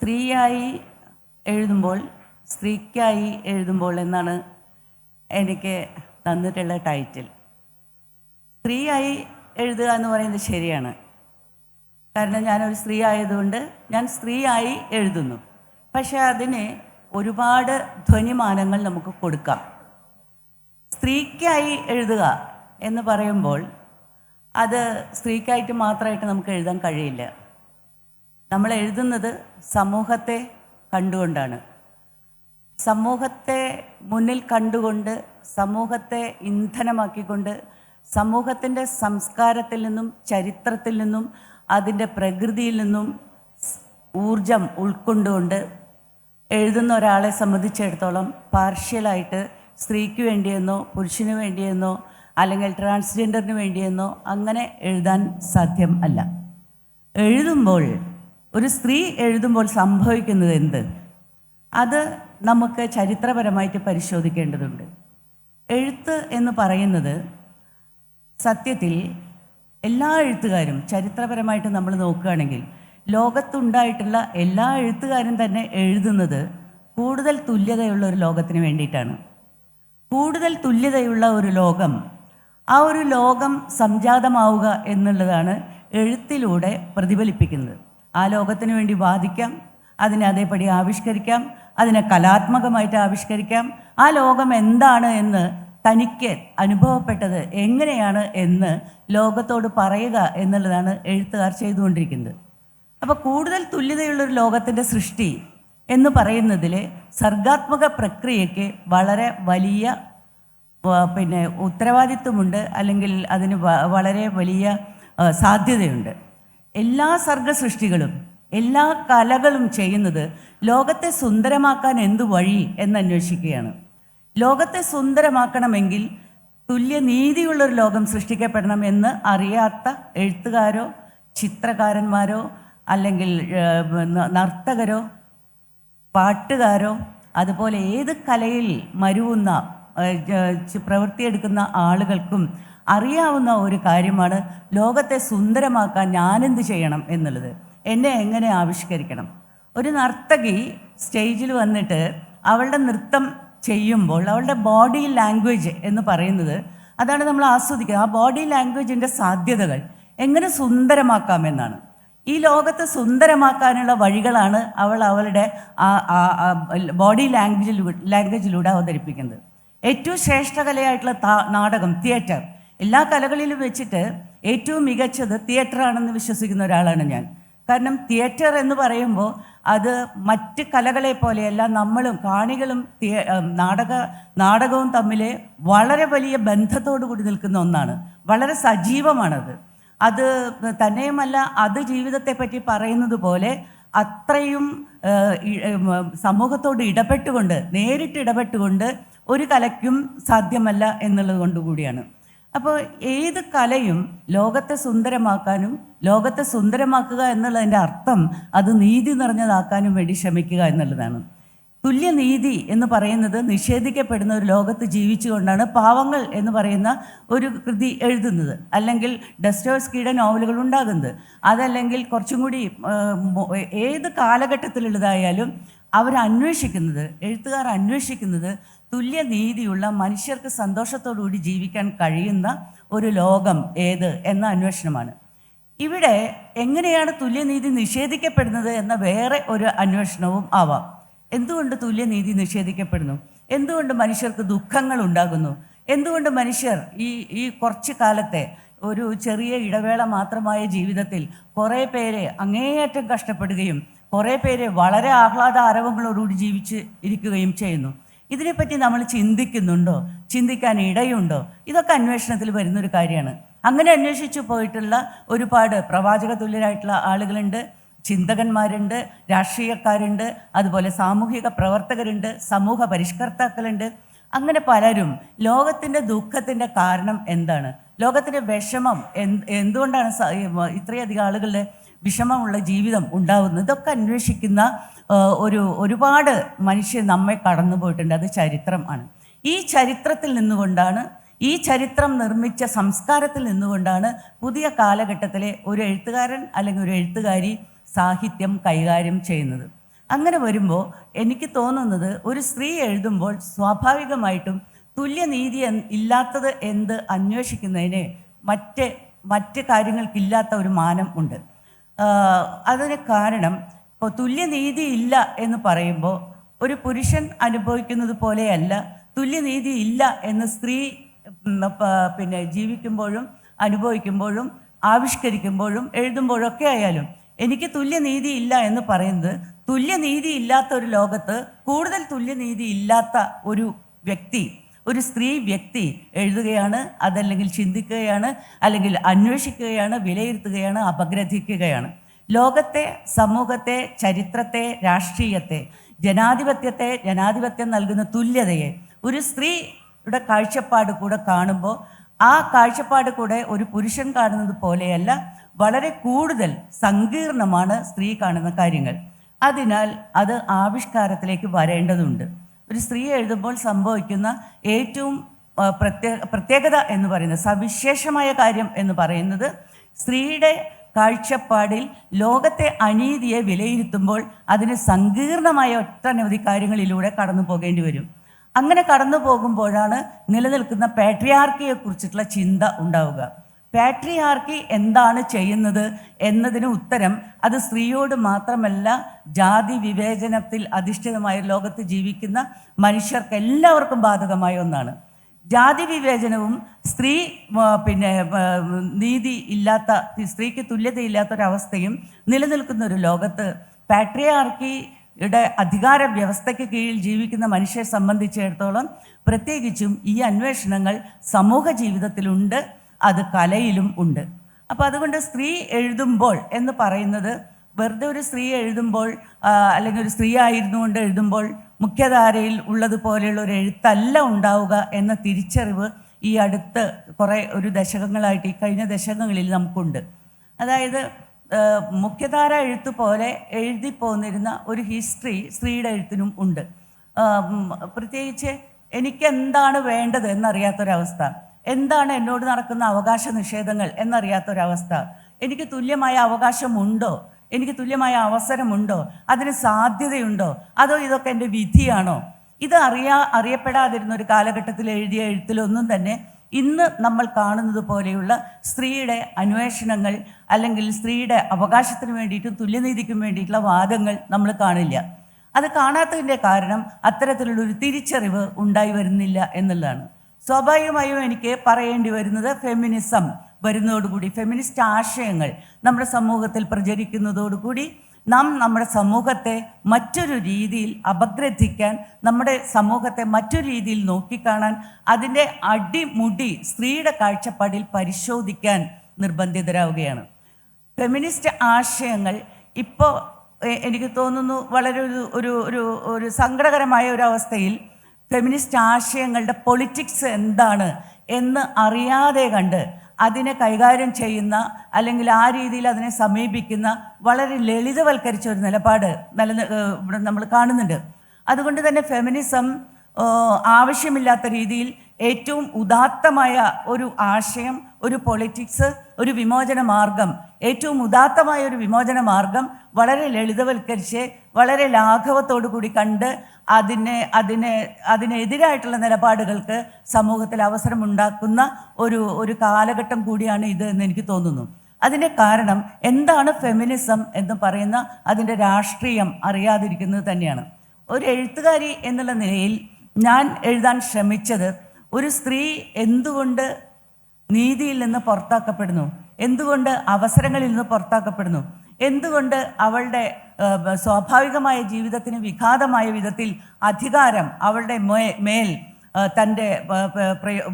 സ്ത്രീയായി എഴുതുമ്പോൾ, സ്ത്രീക്കായി എഴുതുമ്പോൾ എന്നാണ് എനിക്ക് തന്നിട്ടുള്ള ടൈറ്റിൽ. സ്ത്രീയായി എഴുതുക എന്ന് പറയുന്നത് ശരിയാണ്. കാരണം ഞാനൊരു സ്ത്രീ ആയതുകൊണ്ട് ഞാൻ സ്ത്രീയായി എഴുതുന്നു. പക്ഷേ അതിന് ഒരുപാട് ധ്വനിമാനങ്ങൾ നമുക്ക് കൊടുക്കാം. സ്ത്രീക്കായി എഴുതുക എന്ന് പറയുമ്പോൾ അത് സ്ത്രീക്കായിട്ട് മാത്രമായിട്ട് നമുക്ക് എഴുതാൻ കഴിയില്ല. നമ്മൾ എഴുതുന്നത് സമൂഹത്തെ കണ്ടുകൊണ്ടാണ്. സമൂഹത്തെ മുന്നിൽ കണ്ടുകൊണ്ട്, സമൂഹത്തെ ഇന്ധനമാക്കിക്കൊണ്ട്, സമൂഹത്തിൻ്റെ സംസ്കാരത്തിൽ നിന്നും ചരിത്രത്തിൽ നിന്നും അതിൻ്റെ പ്രകൃതിയിൽ നിന്നും ഊർജം ഉൾക്കൊണ്ടുകൊണ്ട് എഴുതുന്ന ഒരാളെ സംബന്ധിച്ചിടത്തോളം പാർഷ്യലായിട്ട് സ്ത്രീക്ക് വേണ്ടിയെന്നോ പുരുഷന് വേണ്ടിയെന്നോ അല്ലെങ്കിൽ ട്രാൻസ്ജെൻഡറിന് വേണ്ടിയെന്നോ അങ്ങനെ എഴുതാൻ സാധ്യം അല്ല. എഴുതുമ്പോൾ, ഒരു സ്ത്രീ എഴുതുമ്പോൾ സംഭവിക്കുന്നത് എന്ത്, അത് നമുക്ക് ചരിത്രപരമായിട്ട് പരിശോധിക്കേണ്ടതുണ്ട്. എഴുത്ത് എന്ന് പറയുന്നത് സത്യത്തിൽ എല്ലാ എഴുത്തുകാരും ചരിത്രപരമായിട്ട് നമ്മൾ നോക്കുകയാണെങ്കിൽ ലോകത്തുണ്ടായിട്ടുള്ള എല്ലാ എഴുത്തുകാരും തന്നെ എഴുതുന്നത് കൂടുതൽ തുല്യതയുള്ള ഒരു ലോകത്തിന് വേണ്ടിയിട്ടാണ്. കൂടുതൽ തുല്യതയുള്ള ഒരു ലോകം, ആ ഒരു ലോകം സംജാതമാവുക എന്നുള്ളതാണ് എഴുത്തിലൂടെ പ്രതിഫലിപ്പിക്കുന്നത്. ആ ലോകത്തിന് വേണ്ടി വാദിക്കാം, അതിനെ അതേപടി ആവിഷ്കരിക്കാം, അതിനെ കലാത്മകമായിട്ട് ആവിഷ്കരിക്കാം. ആ ലോകം എന്താണ് എന്ന് തനിക്ക് അനുഭവപ്പെട്ടത് എങ്ങനെയാണ് എന്ന് ലോകത്തോട് പറയുക എന്നുള്ളതാണ് എഴുത്തുകാർ ചെയ്തുകൊണ്ടിരിക്കുന്നത്. അപ്പോൾ കൂടുതൽ തുല്യതയുള്ളൊരു ലോകത്തിൻ്റെ സൃഷ്ടി എന്ന് പറയുന്നതിൽ സർഗാത്മക പ്രക്രിയയ്ക്ക് വളരെ വലിയ ഉത്തരവാദിത്വമുണ്ട്, അല്ലെങ്കിൽ അതിന് വളരെ വലിയ സാധ്യതയുണ്ട്. എല്ലാ സർഗസൃഷ്ടികളും എല്ലാ കലകളും ചെയ്യുന്നത് ലോകത്തെ സുന്ദരമാക്കാൻ എന്തു വഴി എന്നന്വേഷിക്കുകയാണ്. ലോകത്തെ സുന്ദരമാക്കണമെങ്കിൽ തുല്യനീതിയുള്ളൊരു ലോകം സൃഷ്ടിക്കപ്പെടണം എന്ന് അറിയാത്ത എഴുത്തുകാരോ ചിത്രകാരന്മാരോ അല്ലെങ്കിൽ നർത്തകരോ പാട്ടുകാരോ അതുപോലെ ഏത് കലയിൽ മരുവുന്ന പ്രവൃത്തിയെടുക്കുന്ന ആളുകൾക്കും അറിയാവുന്ന ഒരു കാര്യമാണ് ലോകത്തെ സുന്ദരമാക്കാൻ ഞാനെന്ത് ചെയ്യണം എന്നുള്ളത്, എന്നെ എങ്ങനെ ആവിഷ്കരിക്കണം. ഒരു നർത്തകി സ്റ്റേജിൽ വന്നിട്ട് അവളുടെ നൃത്തം ചെയ്യുമ്പോൾ അവളുടെ ബോഡി ലാംഗ്വേജ് എന്ന് പറയുന്നത് അതാണ് നമ്മൾ ആസ്വദിക്കുക. ആ ബോഡി ലാംഗ്വേജിൻ്റെ സാധ്യതകൾ എങ്ങനെ സുന്ദരമാക്കാമെന്നാണ്. ഈ ലോകത്തെ സുന്ദരമാക്കാനുള്ള വഴികളാണ് അവളുടെ ബോഡി ലാംഗ്വേജിലൂടെ അവതരിപ്പിക്കുന്നത്. ഏറ്റവും ശ്രേഷ്ഠ കലയായിട്ടുള്ള നാടകം, തിയേറ്റർ, എല്ലാ കലകളിലും വെച്ചിട്ട് ഏറ്റവും മികച്ചത് തിയേറ്ററാണെന്ന് വിശ്വസിക്കുന്ന ഒരാളാണ് ഞാൻ. കാരണം തിയേറ്റർ എന്ന് പറയുമ്പോൾ അത് മറ്റ് കലകളെ പോലെയല്ല, നമ്മളും കാണികളും നാടകവും തമ്മിൽ വളരെ വലിയ ബന്ധത്തോടു കൂടി നിൽക്കുന്ന ഒന്നാണ്. വളരെ സജീവമാണത്. അത് തന്നെയുമല്ല, അത് ജീവിതത്തെപ്പറ്റി പറയുന്നത് പോലെ അത്രയും സമൂഹത്തോട് ഇടപെട്ടുകൊണ്ട്, നേരിട്ട് ഇടപെട്ടുകൊണ്ട് ഒരു കലയ്ക്കും സാധ്യമല്ല എന്നുള്ളത് കൊണ്ടുകൂടിയാണ്. അപ്പോൾ ഏത് കലയും ലോകത്തെ സുന്ദരമാക്കാനും, ലോകത്തെ സുന്ദരമാക്കുക എന്നുള്ളതിൻ്റെ അർത്ഥം അത് നീതി നിറഞ്ഞതാക്കാനും വേണ്ടി ശ്രമിക്കുക എന്നുള്ളതാണ്. തുല്യനീതി എന്ന് പറയുന്നത് നിഷേധിക്കപ്പെടുന്ന ഒരു ലോകത്ത് ജീവിച്ചുകൊണ്ടാണ് പാവങ്ങൾ എന്ന് പറയുന്ന ഒരു കൃതി എഴുതുന്നത്, അല്ലെങ്കിൽ ഡസ്റ്റോവ്സ്കിയുടെ നോവലുകൾ ഉണ്ടാകുന്നത്. അതല്ലെങ്കിൽ കുറച്ചും കൂടി ഏത് കാലഘട്ടത്തിലുള്ളതായാലും എഴുത്തുകാർ അന്വേഷിക്കുന്നത് തുല്യനീതിയുള്ള, മനുഷ്യർക്ക് സന്തോഷത്തോടുകൂടി ജീവിക്കാൻ കഴിയുന്ന ഒരു ലോകം ഏത് എന്ന അന്വേഷണമാണ്. ഇവിടെ എങ്ങനെയാണ് തുല്യനീതി നിഷേധിക്കപ്പെടുന്നത് എന്ന വേറെ ഒരു അന്വേഷണവും ആവാം. എന്തുകൊണ്ട് തുല്യനീതി നിഷേധിക്കപ്പെടുന്നു? എന്തുകൊണ്ട് മനുഷ്യർക്ക് ദുഃഖങ്ങൾ ഉണ്ടാകുന്നു? എന്തുകൊണ്ട് മനുഷ്യർ ഈ കുറച്ച് കാലത്തെ ഒരു ചെറിയ ഇടവേള മാത്രമായ ജീവിതത്തിൽ കുറേ പേരെ അങ്ങേയറ്റം കഷ്ടപ്പെടുകയും കുറേ പേര് വളരെ ആഹ്ലാദ ആരവങ്ങളോടുകൂടി ജീവിച്ച് ഇരിക്കുകയും ചെയ്യുന്നു? ഇതിനെപ്പറ്റി നമ്മൾ ചിന്തിക്കുന്നുണ്ടോ? ചിന്തിക്കാൻ ഇടയുണ്ടോ? ഇതൊക്കെ അന്വേഷണത്തിൽ വരുന്നൊരു കാര്യമാണ്. അങ്ങനെ അന്വേഷിച്ചു പോയിട്ടുള്ള ഒരുപാട് പ്രവാചക തുല്യരായിട്ടുള്ള ആളുകളുണ്ട്, ചിന്തകന്മാരുണ്ട്, രാഷ്ട്രീയക്കാരുണ്ട്, അതുപോലെ സാമൂഹിക പ്രവർത്തകരുണ്ട്, സമൂഹ പരിഷ്കർത്താക്കളുണ്ട്. അങ്ങനെ പലരും ലോകത്തിൻ്റെ ദുഃഖത്തിൻ്റെ കാരണം എന്താണ്, ലോകത്തിൻ്റെ വിഷമം എന്തുകൊണ്ടാണ് ഇത്രയധികം ആളുകളുടെ വിഷമമുള്ള ജീവിതം ഉണ്ടാകുന്നത്, ഇതൊക്കെ അന്വേഷിക്കുന്ന ഒരുപാട് മനുഷ്യർ നമ്മെ കടന്നു പോയിട്ടുണ്ട്. അത് ചരിത്രമാണ്. ഈ ചരിത്രത്തിൽ നിന്നുകൊണ്ടാണ്, ഈ ചരിത്രം നിർമ്മിച്ച സംസ്കാരത്തിൽ നിന്നുകൊണ്ടാണ് പുതിയ കാലഘട്ടത്തിലെ ഒരു എഴുത്തുകാരൻ അല്ലെങ്കിൽ ഒരു എഴുത്തുകാരി സാഹിത്യം കൈകാര്യം ചെയ്യുന്നത്. അങ്ങനെ വരുമ്പോൾ എനിക്ക് തോന്നുന്നത് ഒരു സ്ത്രീ എഴുതുമ്പോൾ സ്വാഭാവികമായിട്ടും തുല്യനീതി ഇല്ലാത്തത് എന്ത് അന്വേഷിക്കുന്നതിന് മറ്റ് കാര്യങ്ങൾക്കില്ലാത്ത ഒരു മാനം ഉണ്ട്. അതിന് കാരണം ഇപ്പോൾ തുല്യനീതി ഇല്ല എന്ന് പറയുമ്പോൾ ഒരു പുരുഷൻ അനുഭവിക്കുന്നത് പോലെയല്ല തുല്യനീതി ഇല്ല എന്ന് സ്ത്രീ ജീവിക്കുമ്പോഴും അനുഭവിക്കുമ്പോഴും ആവിഷ്കരിക്കുമ്പോഴും എഴുതുമ്പോഴൊക്കെ ആയാലും എനിക്ക് തുല്യനീതി ഇല്ല എന്ന് പറയുന്നത് തുല്യനീതി ഇല്ലാത്ത ഒരു ലോകത്ത് കൂടുതൽ തുല്യനീതി ഇല്ലാത്ത ഒരു വ്യക്തി, ഒരു സ്ത്രീ വ്യക്തി എഴുതുകയാണ്, അതല്ലെങ്കിൽ ചിന്തിക്കുകയാണ്, അല്ലെങ്കിൽ അന്വേഷിക്കുകയാണ്, വിലയിരുത്തുകയാണ്, അപഗ്രഥിക്കുകയാണ്. ലോകത്തെ, സമൂഹത്തെ, ചരിത്രത്തെ, രാഷ്ട്രീയത്തെ, ജനാധിപത്യം നൽകുന്ന തുല്യതയെ ഒരു സ്ത്രീയുടെ കാഴ്ചപ്പാട് കൂടെ കാണുമ്പോൾ ആ കാഴ്ചപ്പാട് കൂടെ ഒരു പുരുഷൻ കാണുന്നത് പോലെയല്ല, വളരെ കൂടുതൽ സങ്കീർണമാണ് സ്ത്രീ കാണുന്ന കാര്യങ്ങൾ. അതിനാൽ അത് ആവിഷ്കാരത്തിലേക്ക് വരേണ്ടതുണ്ട്. ഒരു സ്ത്രീ എഴുതുമ്പോൾ സംഭവിക്കുന്ന ഏറ്റവും പ്രത്യേകത എന്ന് പറയുന്നത്, സവിശേഷമായ കാര്യം എന്ന് പറയുന്നത്, സ്ത്രീയുടെ കാഴ്ചപ്പാടിൽ ലോകത്തെ അനീതിയെ വിലയിരുത്തുമ്പോൾ അതിന് സങ്കീർണമായ ഒട്ടനവധി കാര്യങ്ങളിലൂടെ കടന്നു പോകേണ്ടി വരും. അങ്ങനെ കടന്നു പോകുമ്പോഴാണ് നിലനിൽക്കുന്ന പാട്രിയാർക്കിയെക്കുറിച്ചിട്ടുള്ള ചിന്ത ഉണ്ടാവുക. പാട്രിയാർക്കി എന്താണ് ചെയ്യുന്നത് എന്നതിന് ഉത്തരം അത് സ്ത്രീയോട് മാത്രമല്ല, ജാതി വിവേചനത്തിൽ അധിഷ്ഠിതമായ ലോകത്ത് ജീവിക്കുന്ന മനുഷ്യർക്കെല്ലാവർക്കും ബാധകമായ ഒന്നാണ്. ജാതി വിവേചനവും നീതി ഇല്ലാത്ത, സ്ത്രീക്ക് തുല്യതയില്ലാത്തൊരവസ്ഥയും നിലനിൽക്കുന്ന ഒരു ലോകത്ത് പാട്രിയാർക്കിയുടെ അധികാര വ്യവസ്ഥയ്ക്ക് കീഴിൽ ജീവിക്കുന്ന മനുഷ്യരെ സംബന്ധിച്ചിടത്തോളം പ്രത്യേകിച്ചും ഈ അന്വേഷണങ്ങൾ സമൂഹ ജീവിതത്തിലുണ്ട്, അത് കലയിലും ഉണ്ട്. അപ്പോൾ അതുകൊണ്ട് സ്ത്രീ എഴുതുമ്പോൾ എന്ന് പറയുന്നത് വെറുതെ ഒരു സ്ത്രീ എഴുതുമ്പോൾ അല്ലെങ്കിൽ ഒരു സ്ത്രീ ആയിരുന്നുകൊണ്ട് എഴുതുമ്പോൾ മുഖ്യധാരയിൽ ഉള്ളതുപോലെയുള്ള ഒരു എഴുത്തല്ല ഉണ്ടാവുക എന്ന തിരിച്ചറിവ് ഈ ഒരു ദശകങ്ങളായിട്ട്, ഈ കഴിഞ്ഞ ദശകങ്ങളിൽ നമുക്കുണ്ട്. അതായത് മുഖ്യധാര എഴുത്ത് പോലെ എഴുതി പോന്നിരുന്ന ഒരു ഹിസ്റ്ററി സ്ത്രീയുടെ എഴുത്തിനും ഉണ്ട്. പ്രത്യേകിച്ച് എനിക്കെന്താണ് വേണ്ടത് എന്നറിയാത്തൊരവസ്ഥ, എന്താണ് എന്നോട് നടക്കുന്ന അവകാശ നിഷേധങ്ങൾ എന്നറിയാത്തൊരവസ്ഥ, എനിക്ക് തുല്യമായ അവകാശമുണ്ടോ, എനിക്ക് തുല്യമായ അവസരമുണ്ടോ, അതിന് സാധ്യതയുണ്ടോ, അതോ ഇതൊക്കെ എൻ്റെ വിധിയാണോ, ഇത് അറിയപ്പെടാതിരുന്ന ഒരു കാലഘട്ടത്തിൽ എഴുതിയ എഴുത്തിലൊന്നും തന്നെ ഇന്ന് നമ്മൾ കാണുന്നത് പോലെയുള്ള സ്ത്രീയുടെ അന്വേഷണങ്ങൾ അല്ലെങ്കിൽ സ്ത്രീയുടെ അവകാശത്തിന് വേണ്ടിയിട്ടും തുല്യനീതിക്കും വേണ്ടിയിട്ടുള്ള വാദങ്ങൾ നമ്മൾ കാണില്ല. അത് കാണാത്തതിൻ്റെ കാരണം അത്തരത്തിലുള്ളൊരു തിരിച്ചറിവ് ഉണ്ടായി വരുന്നില്ല എന്നുള്ളതാണ്. സ്വാഭാവികമായും എനിക്ക് പറയേണ്ടി വരുന്നത് ഫെമിനിസം വരുന്നതോടുകൂടി, ഫെമിനിസ്റ്റ് ആശയങ്ങൾ നമ്മുടെ സമൂഹത്തിൽ പ്രചരിക്കുന്നതോടുകൂടി നമ്മുടെ സമൂഹത്തെ മറ്റൊരു രീതിയിൽ അപഗ്രഥിക്കാൻ, നമ്മുടെ സമൂഹത്തെ മറ്റൊരു രീതിയിൽ നോക്കിക്കാണാൻ, അതിൻ്റെ അടിമുടി സ്ത്രീയുടെ കാഴ്ചപ്പാടിൽ പരിശോധിക്കാൻ നിർബന്ധിതരാവുകയാണ്. ഫെമിനിസ്റ്റ് ആശയങ്ങൾ ഇപ്പോൾ എനിക്ക് തോന്നുന്നു വളരെ ഒരു സങ്കടകരമായ ഒരു അവസ്ഥയിൽ ഫെമിനിസ്റ്റ് ആശയങ്ങളുടെ പൊളിറ്റിക്സ് എന്താണ് എന്ന് അറിയാതെ കണ്ട് അതിനെ കൈകാര്യം ചെയ്യുന്ന, അല്ലെങ്കിൽ ആ രീതിയിൽ അതിനെ സമീപിക്കുന്ന വളരെ ലളിതവൽക്കരിച്ച ഒരു നിലപാട് ഇവിടെ നമ്മൾ കാണുന്നുണ്ട്. അതുകൊണ്ട് തന്നെ ഫെമിനിസം ആവശ്യമില്ലാത്ത രീതിയിൽ ഏറ്റവും ഉദാത്തമായ ഒരു ആശയം, ഒരു പൊളിറ്റിക്സ്, ഒരു വിമോചന മാർഗം, ഏറ്റവും ഉദാത്തമായ ഒരു വിമോചന മാർഗം വളരെ ലളിതവൽക്കരിച്ച് വളരെ ലാഘവത്തോടു കൂടി കണ്ട് അതിനെതിരായിട്ടുള്ള നിലപാടുകൾക്ക് സമൂഹത്തിൽ അവസരമുണ്ടാക്കുന്ന ഒരു കാലഘട്ടം കൂടിയാണ് ഇത് എന്ന് എനിക്ക് തോന്നുന്നു. അതിൻ്റെ കാരണം എന്താണ് ഫെമിനിസം എന്ന് പറയുന്ന അതിൻ്റെ രാഷ്ട്രീയം അറിയാതിരിക്കുന്നത് തന്നെയാണ്. ഒരു എഴുത്തുകാരി എന്നുള്ള നിലയിൽ ഞാൻ എഴുതാൻ ശ്രമിച്ചത് ഒരു സ്ത്രീ എന്തുകൊണ്ട് നീതിയിൽ നിന്ന് പുറത്താക്കപ്പെടുന്നു, എന്തുകൊണ്ട് അവസരങ്ങളിൽ നിന്ന് പുറത്താക്കപ്പെടുന്നു, എന്തുകൊണ്ട് അവളുടെ സ്വാഭാവികമായ ജീവിതത്തിന് വിഘാതമായ വിധത്തിൽ അധികാരം അവളുടെ മേൽ തൻ്റെ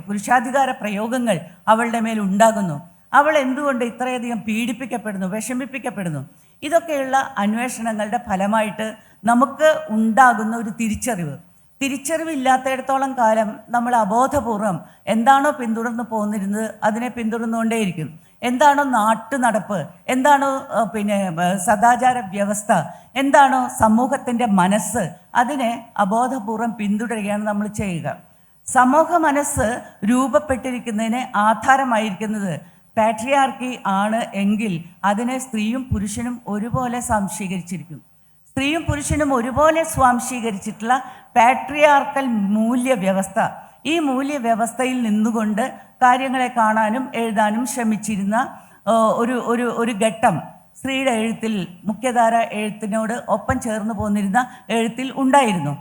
പുരുഷാധികാര പ്രയോഗങ്ങൾ അവളുടെ മേൽ ഉണ്ടാകുന്നു, അവൾ എന്തുകൊണ്ട് ഇത്രയധികം പീഡിപ്പിക്കപ്പെടുന്നു, വിഷമിപ്പിക്കപ്പെടുന്നു. ഇതൊക്കെയുള്ള അന്വേഷണങ്ങളുടെ ഫലമായിട്ട് നമുക്ക് ഉണ്ടാകുന്ന ഒരു തിരിച്ചറിവില്ലാത്തിടത്തോളം കാലം നമ്മൾ അബോധപൂർവം എന്താണോ പിന്തുടർന്ന് പോന്നിരുന്നത് അതിനെ പിന്തുടർന്നുകൊണ്ടേയിരിക്കും. എന്താണോ നാട്ടുനടപ്പ്, എന്താണോ സദാചാര വ്യവസ്ഥ, എന്താണോ സമൂഹത്തിൻ്റെ മനസ്സ്, അതിനെ അബോധപൂർവം പിന്തുടരുകയാണ് നമ്മൾ ചെയ്യുക. സമൂഹ മനസ്സ് രൂപപ്പെട്ടിരിക്കുന്നതിന് ആധാരമായിരിക്കുന്നത് പാട്രിയാർക്കി ആണ് എങ്കിൽ അതിനെ സ്ത്രീയും പുരുഷനും ഒരുപോലെ സംശീകരിച്ചിരിക്കും. സ്ത്രീയും പുരുഷനും ഒരുപോലെ സ്വാംശീകരിച്ചിട്ടുള്ള പാട്രിയാർക്കൽ മൂല്യവ്യവസ്ഥ, ഈ മൂല്യവ്യവസ്ഥയിൽ നിന്നുകൊണ്ട് കാര്യങ്ങളെ കാണാനും എഴുതാനും ശ്രമിച്ചിരുന്ന ഒരു ഒരു ഒരു ഘട്ടം സ്ത്രീയുടെ എഴുത്തിൽ, മുഖ്യധാര എഴുത്തിനോട് ഒപ്പം ചേർന്ന് പോന്നിരുന്ന എഴുത്തിൽ ഉണ്ടായിരുന്നു.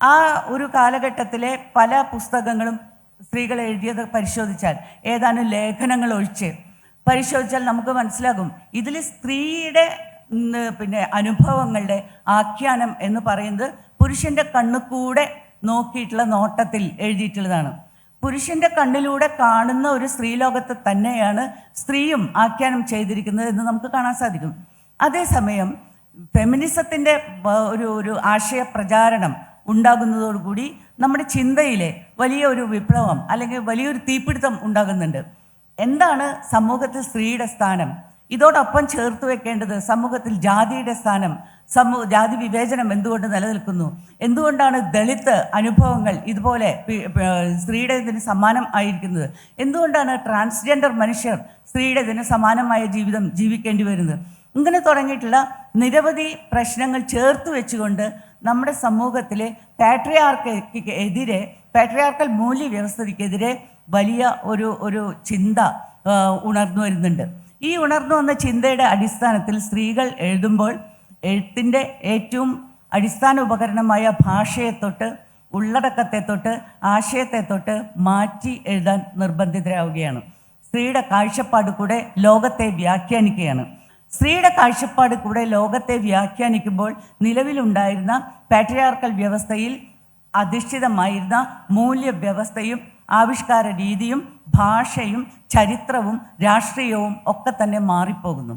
ആ ഒരു കാലഘട്ടത്തിലെ പല പുസ്തകങ്ങളും സ്ത്രീകൾ എഴുതിയത് പരിശോധിച്ചാൽ, ഏതാനും ലേഖനങ്ങൾ ഒഴിച്ച് പരിശോധിച്ചാൽ നമുക്ക് മനസ്സിലാകും ഇതിൽ സ്ത്രീയുടെ അനുഭവങ്ങളുടെ ആഖ്യാനം എന്ന് പറയുന്നത് പുരുഷൻ്റെ കണ്ണുകൂടെ നോക്കിയിട്ടുള്ള നോട്ടത്തിൽ എഴുതിയിട്ടുള്ളതാണ്. പുരുഷൻ്റെ കണ്ണിലൂടെ കാണുന്ന ഒരു സ്ത്രീലോകത്തെ തന്നെയാണ് സ്ത്രീയും ആഖ്യാനം ചെയ്തിരിക്കുന്നത് എന്ന് നമുക്ക് കാണാൻ സാധിക്കും. അതേസമയം ഫെമിനിസത്തിൻ്റെ ഒരു ആശയ പ്രചാരണം ഉണ്ടാകുന്നതോടുകൂടി നമ്മുടെ ചിന്തയിലെ വലിയ ഒരു വിപ്ലവം അല്ലെങ്കിൽ വലിയൊരു തീപിടുത്തം ഉണ്ടാകുന്നുണ്ട്. എന്താണ് സമൂഹത്തിൽ സ്ത്രീയുടെ സ്ഥാനം? ഇതോടൊപ്പം ചേർത്ത് വെക്കേണ്ടത് സമൂഹത്തിൽ ജാതിയുടെ സ്ഥാനം, ജാതി വിവേചനം എന്തുകൊണ്ട് നിലനിൽക്കുന്നു, എന്തുകൊണ്ടാണ് ദളിത് അനുഭവങ്ങൾ ഇതുപോലെ സ്ത്രീയുടെ ഇതിന് സമാനം ആയിരിക്കുന്നത്, എന്തുകൊണ്ടാണ് ട്രാൻസ്ജെൻഡർ മനുഷ്യർ സ്ത്രീയുടെ ഇതിന് സമാനമായ ജീവിതം ജീവിക്കേണ്ടി വരുന്നത്, ഇങ്ങനെ തുടങ്ങിയിട്ടുള്ള നിരവധി പ്രശ്നങ്ങൾ ചേർത്ത് വെച്ചുകൊണ്ട് നമ്മുടെ സമൂഹത്തിലെ പാട്രിയാർക്കൽ മൂല്യവ്യവസ്ഥയ്ക്കെതിരെ വലിയ ഒരു ചിന്ത ഉണർന്നു വരുന്നുണ്ട്. ഈ ഉണർന്നു വന്ന ചിന്തയുടെ അടിസ്ഥാനത്തിൽ സ്ത്രീകൾ എഴുതുമ്പോൾ എഴുത്തിൻ്റെ ഏറ്റവും അടിസ്ഥാന ഉപകരണമായ ഭാഷയെ തൊട്ട്, ഉള്ളടക്കത്തെ തൊട്ട്, ആശയത്തെ തൊട്ട് മാറ്റി എഴുതാൻ നിർബന്ധിതരാവുകയാണ്. സ്ത്രീയുടെ കാഴ്ചപ്പാട് കൂടെ ലോകത്തെ വ്യാഖ്യാനിക്കുകയാണ്. സ്ത്രീയുടെ കാഴ്ചപ്പാട് കൂടെ ലോകത്തെ വ്യാഖ്യാനിക്കുമ്പോൾ നിലവിലുണ്ടായിരുന്ന പാട്രിയാർക്കൽ വ്യവസ്ഥയിൽ അധിഷ്ഠിതമായിരുന്ന മൂല്യവ്യവസ്ഥയും ആവിഷ്കാര രീതിയും ഭാഷയും ചരിത്രവും രാഷ്ട്രീയവും ഒക്കെ തന്നെ മാറിപ്പോകുന്നു.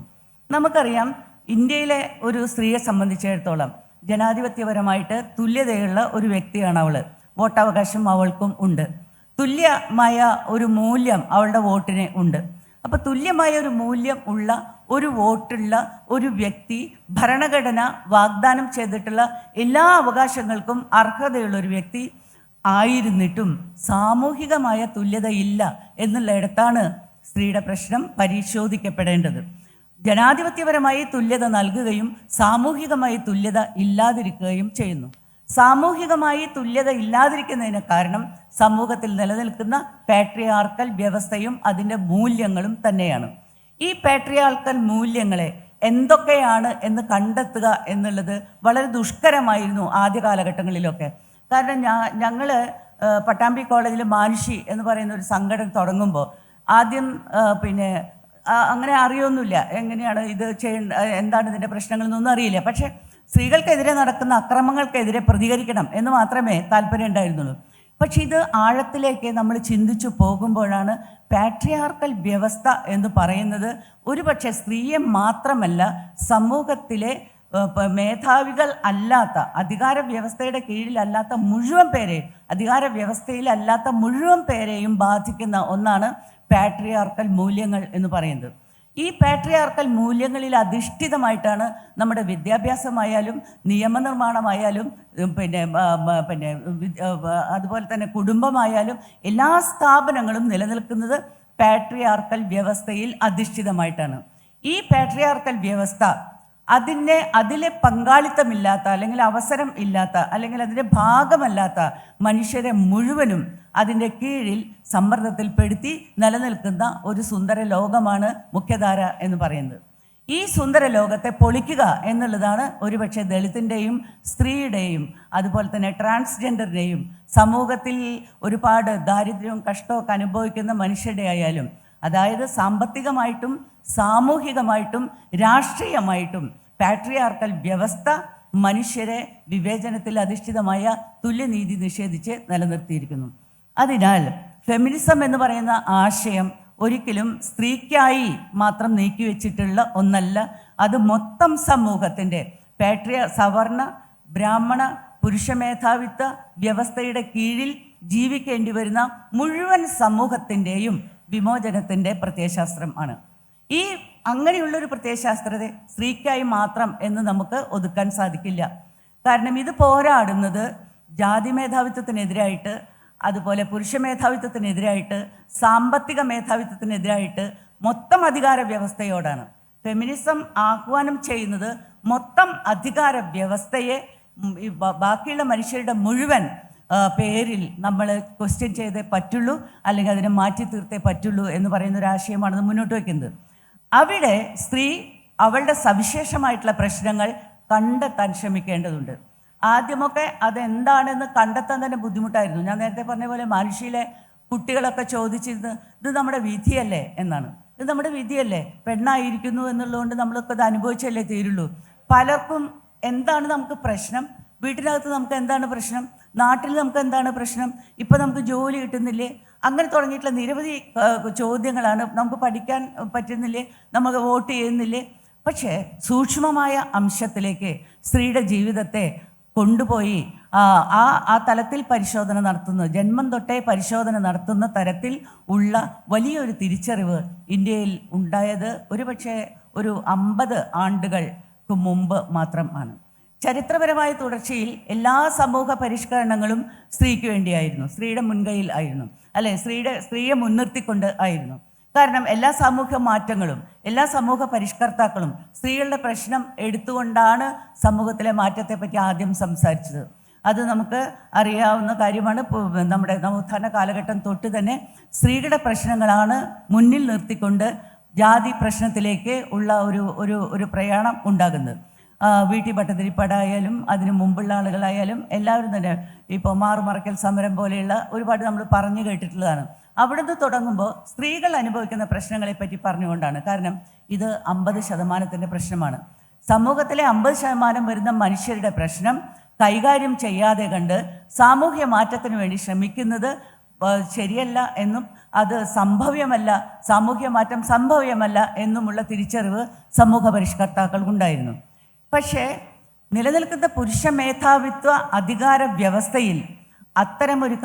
നമുക്കറിയാം, ഇന്ത്യയിലെ ഒരു സ്ത്രീയെ സംബന്ധിച്ചിടത്തോളം ജനാധിപത്യപരമായിട്ട് തുല്യതയുള്ള ഒരു വ്യക്തിയാണ് അവൾ. വോട്ടവകാശം അവൾക്കും ഉണ്ട്. തുല്യമായ ഒരു മൂല്യം അവളുടെ വോട്ടിന് ഉണ്ട്. അപ്പോൾ തുല്യമായ ഒരു മൂല്യം ഉള്ള ഒരു വോട്ടുള്ള ഒരു വ്യക്തി, ഭരണഘടന വാഗ്ദാനം ചെയ്തിട്ടുള്ള എല്ലാ അവകാശങ്ങൾക്കും അർഹതയുള്ളൊരു വ്യക്തി ആയിരുന്നിട്ടും സാമൂഹികമായ തുല്യത ഇല്ല എന്നുള്ളിടത്താണ് സ്ത്രീയുടെ പ്രശ്നം പരിശോധിക്കപ്പെടേണ്ടത്. ജനാധിപത്യപരമായി തുല്യത നൽകുകയും സാമൂഹികമായി തുല്യത ഇല്ലാതിരിക്കുകയും ചെയ്യുന്നു. സാമൂഹികമായി തുല്യത ഇല്ലാതിരിക്കുന്നതിന് കാരണം സമൂഹത്തിൽ നിലനിൽക്കുന്ന പാട്രിയാർക്കൽ വ്യവസ്ഥയും അതിൻ്റെ മൂല്യങ്ങളും തന്നെയാണ്. ഈ പാട്രിയാർക്കൽ മൂല്യങ്ങളെ എന്തൊക്കെയാണ് എന്ന് കണ്ടെത്തുക എന്നുള്ളത് വളരെ ദുഷ്കരമായിരുന്നു ആദ്യ കാലഘട്ടങ്ങളിലൊക്കെ. കാരണം ഞങ്ങൾ പട്ടാമ്പി കോളേജിൽ മാനുഷി എന്ന് പറയുന്ന ഒരു സംഘടന തുടങ്ങുമ്പോൾ ആദ്യം അങ്ങനെ അറിയൊന്നുമില്ല, എങ്ങനെയാണ് ഇത് എന്താണ് ഇതിൻ്റെ പ്രശ്നങ്ങളെന്നൊന്നും അറിയില്ല. പക്ഷേ സ്ത്രീകൾക്കെതിരെ നടക്കുന്ന അക്രമങ്ങൾക്കെതിരെ പ്രതികരിക്കണം എന്ന് മാത്രമേ താല്പര്യം ഉണ്ടായിരുന്നുള്ളൂ. പക്ഷെ ഇത് ആഴത്തിലേക്ക് നമ്മൾ ചിന്തിച്ചു പോകുമ്പോഴാണ് പാട്രിയാർക്കൽ വ്യവസ്ഥ എന്ന് പറയുന്നത് ഒരുപക്ഷെ സ്ത്രീയെ മാത്രമല്ല, സമൂഹത്തിലെ മേധാവികൾ അല്ലാത്ത, അധികാര വ്യവസ്ഥയുടെ കീഴിലല്ലാത്ത മുഴുവൻ പേരെയും, അധികാര വ്യവസ്ഥയിലല്ലാത്ത മുഴുവൻ പേരെയും ബാധിക്കുന്ന ഒന്നാണ് പാട്രിയാർക്കൽ മൂല്യങ്ങൾ എന്ന് പറയുന്നത്. ഈ പാട്രിയാർക്കൽ മൂല്യങ്ങളിൽ അധിഷ്ഠിതമായിട്ടാണ് നമ്മുടെ വിദ്യാഭ്യാസമായാലും നിയമനിർമ്മാണമായാലും അതുപോലെ തന്നെ കുടുംബമായാലും എല്ലാ സ്ഥാപനങ്ങളും നിലനിൽക്കുന്നത് പാട്രിയാർക്കൽ വ്യവസ്ഥയിൽ അധിഷ്ഠിതമായിട്ടാണ്. ഈ പാട്രിയാർക്കൽ വ്യവസ്ഥ അതിലെ പങ്കാളിത്തമില്ലാത്ത അല്ലെങ്കിൽ അവസരം ഇല്ലാത്ത അല്ലെങ്കിൽ അതിൻ്റെ ഭാഗമല്ലാത്ത മനുഷ്യരെ മുഴുവനും അതിൻ്റെ കീഴിൽ സമ്മർദ്ദത്തിൽപ്പെടുത്തി നിലനിൽക്കുന്ന ഒരു സുന്ദര ലോകമാണ് മുഖ്യധാര എന്ന് പറയുന്നത്. ഈ സുന്ദര ലോകത്തെ പൊളിക്കുക എന്നുള്ളതാണ് ഒരുപക്ഷെ ദളിതിൻ്റെയും സ്ത്രീയുടെയും അതുപോലെ തന്നെ ട്രാൻസ്ജെൻഡറിൻ്റെയും സമൂഹത്തിൽ ഒരുപാട് ദാരിദ്ര്യവും കഷ്ടമൊക്കെ അനുഭവിക്കുന്ന മനുഷ്യരുടെ ആയാലും, അതായത് സാമ്പത്തികമായിട്ടും സാമൂഹികമായിട്ടും രാഷ്ട്രീയമായിട്ടും പാട്രിയാർക്കൽ വ്യവസ്ഥ മനുഷ്യരെ വിവേചനത്തിൽ അധിഷ്ഠിതമായ തുല്യനീതി നിഷേധിച്ച് നിലനിർത്തിയിരിക്കുന്നു. അതിനാൽ ഫെമിനിസം എന്ന് പറയുന്ന ആശയം ഒരിക്കലും സ്ത്രീക്കായി മാത്രം നീക്കിവെച്ചിട്ടുള്ള ഒന്നല്ല. അത് മൊത്തം സമൂഹത്തിൻ്റെ സവർണ ബ്രാഹ്മണ പുരുഷ മേധാവിത്വ വ്യവസ്ഥയുടെ കീഴിൽ ജീവിക്കേണ്ടി വരുന്ന മുഴുവൻ സമൂഹത്തിൻ്റെയും വിമോചനത്തിൻ്റെ പ്രത്യയശാസ്ത്രം ആണ്. ഈ അങ്ങനെയുള്ളൊരു പ്രത്യയശാസ്ത്രത്തെ സ്ത്രീക്കായി മാത്രം എന്ന് നമുക്ക് ഒതുക്കാൻ സാധിക്കില്ല. കാരണം ഇത് പോരാടുന്നത് ജാതി മേധാവിത്വത്തിനെതിരായിട്ട്, അതുപോലെ പുരുഷ മേധാവിത്വത്തിനെതിരായിട്ട്, സാമ്പത്തിക മേധാവിത്വത്തിനെതിരായിട്ട്, മൊത്തം അധികാര വ്യവസ്ഥയോടാണ്. ഫെമിനിസം ആഹ്വാനം ചെയ്യുന്നത് മൊത്തം അധികാര വ്യവസ്ഥയെ ബാക്കിയുള്ള മനുഷ്യരുടെ മുഴുവൻ പേരിൽ നമ്മൾ ക്വസ്റ്റ്യൻ ചെയ്തേ പറ്റുള്ളൂ, അല്ലെങ്കിൽ അതിനെ മാറ്റി തീർത്തേ പറ്റുള്ളൂ എന്ന് പറയുന്ന ഒരു ആശയമാണ് മുന്നോട്ട് വയ്ക്കുന്നത്. അവിടെ സ്ത്രീ അവളുടെ സവിശേഷമായിട്ടുള്ള പ്രശ്നങ്ങൾ കണ്ടെത്താൻ ശ്രമിക്കേണ്ടതുണ്ട്. ആദ്യമൊക്കെ അതെന്താണെന്ന് കണ്ടെത്താൻ തന്നെ ബുദ്ധിമുട്ടായിരുന്നു. ഞാൻ നേരത്തെ പറഞ്ഞ പോലെ മനുഷ്യയിലെ കുട്ടികളൊക്കെ ചോദിച്ചിരുന്നത് ഇത് നമ്മുടെ വിധിയല്ലേ എന്നാണ്. ഇത് നമ്മുടെ വിധിയല്ലേ, പെണ്ണായിരിക്കുന്നു എന്നുള്ളതുകൊണ്ട് നമ്മളൊക്കെ ഇത് അനുഭവിച്ചല്ലേ തീരുള്ളൂ. പലർക്കും എന്താണ് നമുക്ക് പ്രശ്നം, വീട്ടിനകത്ത് നമുക്ക് എന്താണ് പ്രശ്നം, നാട്ടിൽ നമുക്ക് എന്താണ് പ്രശ്നം, ഇപ്പം നമുക്ക് ജോലി കിട്ടുന്നില്ലേ, അങ്ങനെ തുടങ്ങിയിട്ടുള്ള നിരവധി ചോദ്യങ്ങളാണ്. നമുക്ക് പഠിക്കാൻ പറ്റുന്നില്ലേ, നമുക്ക് വോട്ട് ചെയ്യുന്നില്ലേ. പക്ഷേ സൂക്ഷ്മമായ അംശത്തിലേക്ക് സ്ത്രീയുടെ ജീവിതത്തെ കൊണ്ടുപോയി ആ തലത്തിൽ പരിശോധന നടത്തുന്ന, ജന്മം തൊട്ടേ പരിശോധന നടത്തുന്ന തരത്തിൽ ഉള്ള വലിയൊരു തിരിച്ചറിവ് ഇന്ത്യയിൽ ഉണ്ടായത് ഒരുപക്ഷെ ഒരു 50 ആണ്ടുകൾക്ക് മുമ്പ് മാത്രമാണ്. ചരിത്രപരമായ തുടർച്ചയിൽ എല്ലാ സമൂഹ പരിഷ്കരണങ്ങളും സ്ത്രീക്ക് വേണ്ടിയായിരുന്നു, സ്ത്രീയുടെ മുൻകൈയിൽ ആയിരുന്നു, അല്ലെ, സ്ത്രീയെ മുൻനിർത്തിക്കൊണ്ട് ആയിരുന്നു. കാരണം എല്ലാ സാമൂഹ്യ മാറ്റങ്ങളും എല്ലാ സമൂഹ പരിഷ്കർത്താക്കളും സ്ത്രീകളുടെ പ്രശ്നം എടുത്തുകൊണ്ടാണ് സമൂഹത്തിലെ മാറ്റത്തെപ്പറ്റി ആദ്യം സംസാരിച്ചത്. അത് നമുക്ക് അറിയാവുന്ന കാര്യമാണ്. നമ്മുടെ നവോത്ഥാന കാലഘട്ടം തൊട്ട് തന്നെ സ്ത്രീകളുടെ പ്രശ്നങ്ങളാണ് മുന്നിൽ നിർത്തിക്കൊണ്ട് ജാതി പ്രശ്നത്തിലേക്ക് ഉള്ള ഒരു പ്രയാണം ഉണ്ടാകുന്നത്. വീട്ടി ഭട്ടതിരിപ്പാടായാലും അതിനു മുമ്പുള്ള ആളുകളായാലും എല്ലാവരും തന്നെ ഇപ്പോൾ മാറുമറക്കൽ സമരം പോലെയുള്ള ഒരുപാട് നമ്മൾ പറഞ്ഞു കേട്ടിട്ടുള്ളതാണ്. അവിടുന്ന് തുടങ്ങുമ്പോൾ സ്ത്രീകൾ അനുഭവിക്കുന്ന പ്രശ്നങ്ങളെപ്പറ്റി പറഞ്ഞുകൊണ്ടാണ്. കാരണം ഇത് 50% പ്രശ്നമാണ്. സമൂഹത്തിലെ 50% വരുന്ന മനുഷ്യരുടെ പ്രശ്നം കൈകാര്യം ചെയ്യാതെ കണ്ട് സാമൂഹ്യ മാറ്റത്തിന് വേണ്ടി ശ്രമിക്കുന്നത് ശരിയല്ല എന്നും അത് സംഭവ്യമല്ല, സാമൂഹ്യ മാറ്റം സംഭവ്യമല്ല എന്നുമുള്ള തിരിച്ചറിവ് സമൂഹ പരിഷ്കർത്താക്കൾക്കുണ്ടായിരുന്നു. പക്ഷേ നിലനിൽക്കുന്ന പുരുഷ മേധാവിത്വ അധികാര വ്യവസ്ഥയിൽ അത്തരമൊരു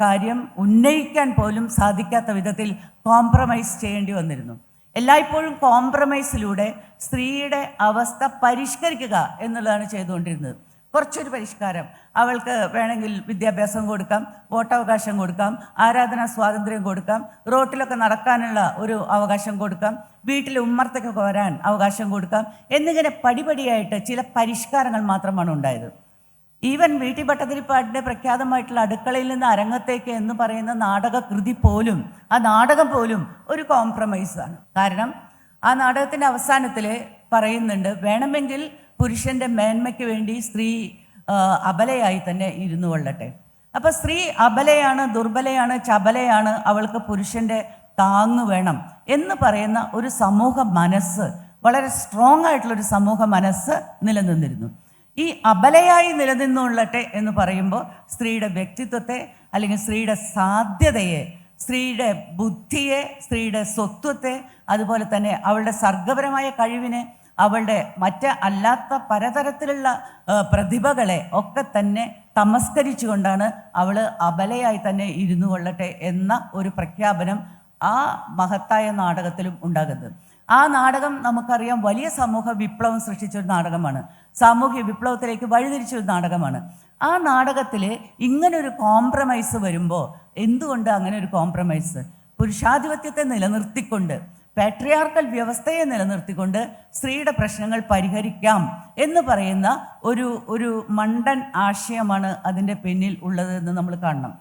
കാര്യം ഉന്നയിക്കാൻ പോലും സാധിക്കാത്ത വിധത്തിൽ കോംപ്രമൈസ് ചെയ്യേണ്ടി വന്നിരുന്നു. എല്ലായ്പ്പോഴും കോംപ്രമൈസിലൂടെ സ്ത്രീയുടെ അവസ്ഥ പരിഷ്കരിക്കുക എന്നുള്ളതാണ് ചെയ്തുകൊണ്ടിരുന്നത്. കുറച്ചൊരു പരിഷ്കാരം, അവൾക്ക് വേണമെങ്കിൽ വിദ്യാഭ്യാസം കൊടുക്കാം, വോട്ടവകാശം കൊടുക്കാം, ആരാധനാ സ്വാതന്ത്ര്യം കൊടുക്കാം, റോട്ടിലൊക്കെ നടക്കാനുള്ള ഒരു അവകാശം കൊടുക്കാം, വീട്ടിൽ ഉമ്മർത്തൊക്കെ വരാൻ അവകാശം കൊടുക്കാം എന്നിങ്ങനെ പടിപടിയായിട്ട് ചില പരിഷ്കാരങ്ങൾ മാത്രമാണ് ഉണ്ടായത്. ഈവൻ വീട്ടി ഭട്ടതിരിപ്പാടിൻ്റെ പ്രഖ്യാതമായിട്ടുള്ള അടുക്കളയിൽ നിന്ന് അരങ്ങത്തേക്ക് എന്ന് പറയുന്ന നാടകകൃതി പോലും, ആ നാടകം പോലും ഒരു കോംപ്രമൈസാണ്. കാരണം ആ നാടകത്തിൻ്റെ അവസാനത്തിൽ പറയുന്നുണ്ട്, വേണമെങ്കിൽ പുരുഷൻ്റെ മേന്മയ്ക്ക് വേണ്ടി സ്ത്രീ അബലയായി തന്നെ ഇരുന്നു കൊള്ളട്ടെ. അപ്പോൾ സ്ത്രീ അബലയാണ്, ദുർബലയാണ്, ചബലയാണ്, അവൾക്ക് പുരുഷൻ്റെ താങ്ങ് വേണം എന്ന് പറയുന്ന ഒരു സമൂഹ മനസ്സ്, വളരെ സ്ട്രോങ് ആയിട്ടുള്ളൊരു സമൂഹ മനസ്സ് നിലനിന്നിരുന്നു. ഈ അബലയായി നിലനിന്നുകൊള്ളട്ടെ എന്ന് പറയുമ്പോൾ സ്ത്രീയുടെ വ്യക്തിത്വത്തെ, അല്ലെങ്കിൽ സ്ത്രീയുടെ സാധ്യതയെ, സ്ത്രീയുടെ ബുദ്ധിയെ, സ്ത്രീയുടെ സ്വത്വത്തെ, അതുപോലെ തന്നെ അവളുടെ സർഗപരമായ കഴിവിനെ, അവളുടെ അല്ലാത്ത പലതരത്തിലുള്ള പ്രതിഭകളെ ഒക്കെ തന്നെ തമസ്കരിച്ചുകൊണ്ടാണ് അവൾ അബലയായി തന്നെ ഇരുന്നു കൊള്ളട്ടെ എന്ന ഒരു പ്രഖ്യാപനം ആ മഹത്തായ നാടകത്തിലും ഉണ്ടാകുന്നത്. ആ നാടകം നമുക്കറിയാം വലിയ സമൂഹ വിപ്ലവം സൃഷ്ടിച്ചൊരു നാടകമാണ്, സാമൂഹ്യ വിപ്ലവത്തിലേക്ക് വഴിതിരിച്ചൊരു നാടകമാണ്. ആ നാടകത്തിൽ ഇങ്ങനൊരു കോംപ്രമൈസ് വരുമ്പോൾ, എന്തുകൊണ്ട് അങ്ങനെ ഒരു കോംപ്രമൈസ്? പുരുഷാധിപത്യത്തെ നിലനിർത്തിക്കൊണ്ട്, പാട്രിയാർക്കൽ വ്യവസ്ഥയെ നിലനിർത്തിക്കൊണ്ട് സ്ത്രീയുടെ പ്രശ്നങ്ങൾ പരിഹരിക്കാം എന്ന് പറയുന്ന ഒരു മണ്ടൻ ആശയമാണ് അതിൻ്റെ പിന്നിൽ ഉള്ളതെന്ന് നമ്മൾ കാണണം.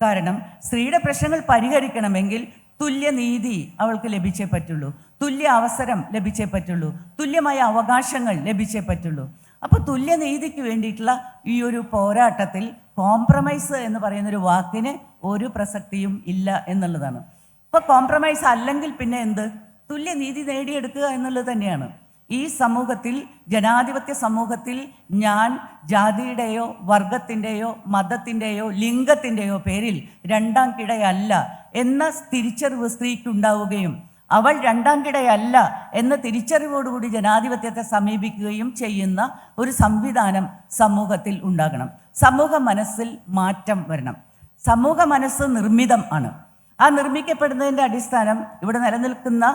കാരണം സ്ത്രീയുടെ പ്രശ്നങ്ങൾ പരിഹരിക്കണമെങ്കിൽ തുല്യനീതി അവൾക്ക് ലഭിച്ചേ പറ്റുള്ളൂ, തുല്യ അവസരം ലഭിച്ചേ പറ്റുള്ളൂ, തുല്യമായ അവകാശങ്ങൾ ലഭിച്ചേ പറ്റുള്ളൂ. അപ്പോൾ തുല്യനീതിക്ക് വേണ്ടിയിട്ടുള്ള ഈ ഒരു പോരാട്ടത്തിൽ കോംപ്രമൈസ് എന്ന് പറയുന്നൊരു വാക്കിന് ഒരു പ്രസക്തിയും ഇല്ല എന്നുള്ളതാണ്. ഇപ്പോൾ കോംപ്രമൈസ് അല്ലെങ്കിൽ പിന്നെ എന്ത്? തുല്യനീതി നേടിയെടുക്കുക എന്നുള്ളത് തന്നെയാണ്. ഈ സമൂഹത്തിൽ, ജനാധിപത്യ സമൂഹത്തിൽ, ഞാൻ ജാതിയുടെയോ വർഗത്തിൻ്റെയോ മതത്തിൻ്റെയോ ലിംഗത്തിൻ്റെയോ പേരിൽ രണ്ടാം കിടയല്ല എന്ന തിരിച്ചറിവ് സ്ത്രീക്കുണ്ടാവുകയും അവൾ രണ്ടാം കിടയല്ല എന്ന തിരിച്ചറിവോടുകൂടി ജനാധിപത്യത്തെ സമീപിക്കുകയും ചെയ്യുന്ന ഒരു സംവിധാനം സമൂഹത്തിൽ ഉണ്ടാകണം. സമൂഹ മനസ്സിൽ മാറ്റം വരണം. സമൂഹ മനസ്സ് നിർമ്മിതം ആണ്. ആ നിർമ്മിക്കപ്പെടുന്നതിൻ്റെ അടിസ്ഥാനം ഇവിടെ നിലനിൽക്കുന്ന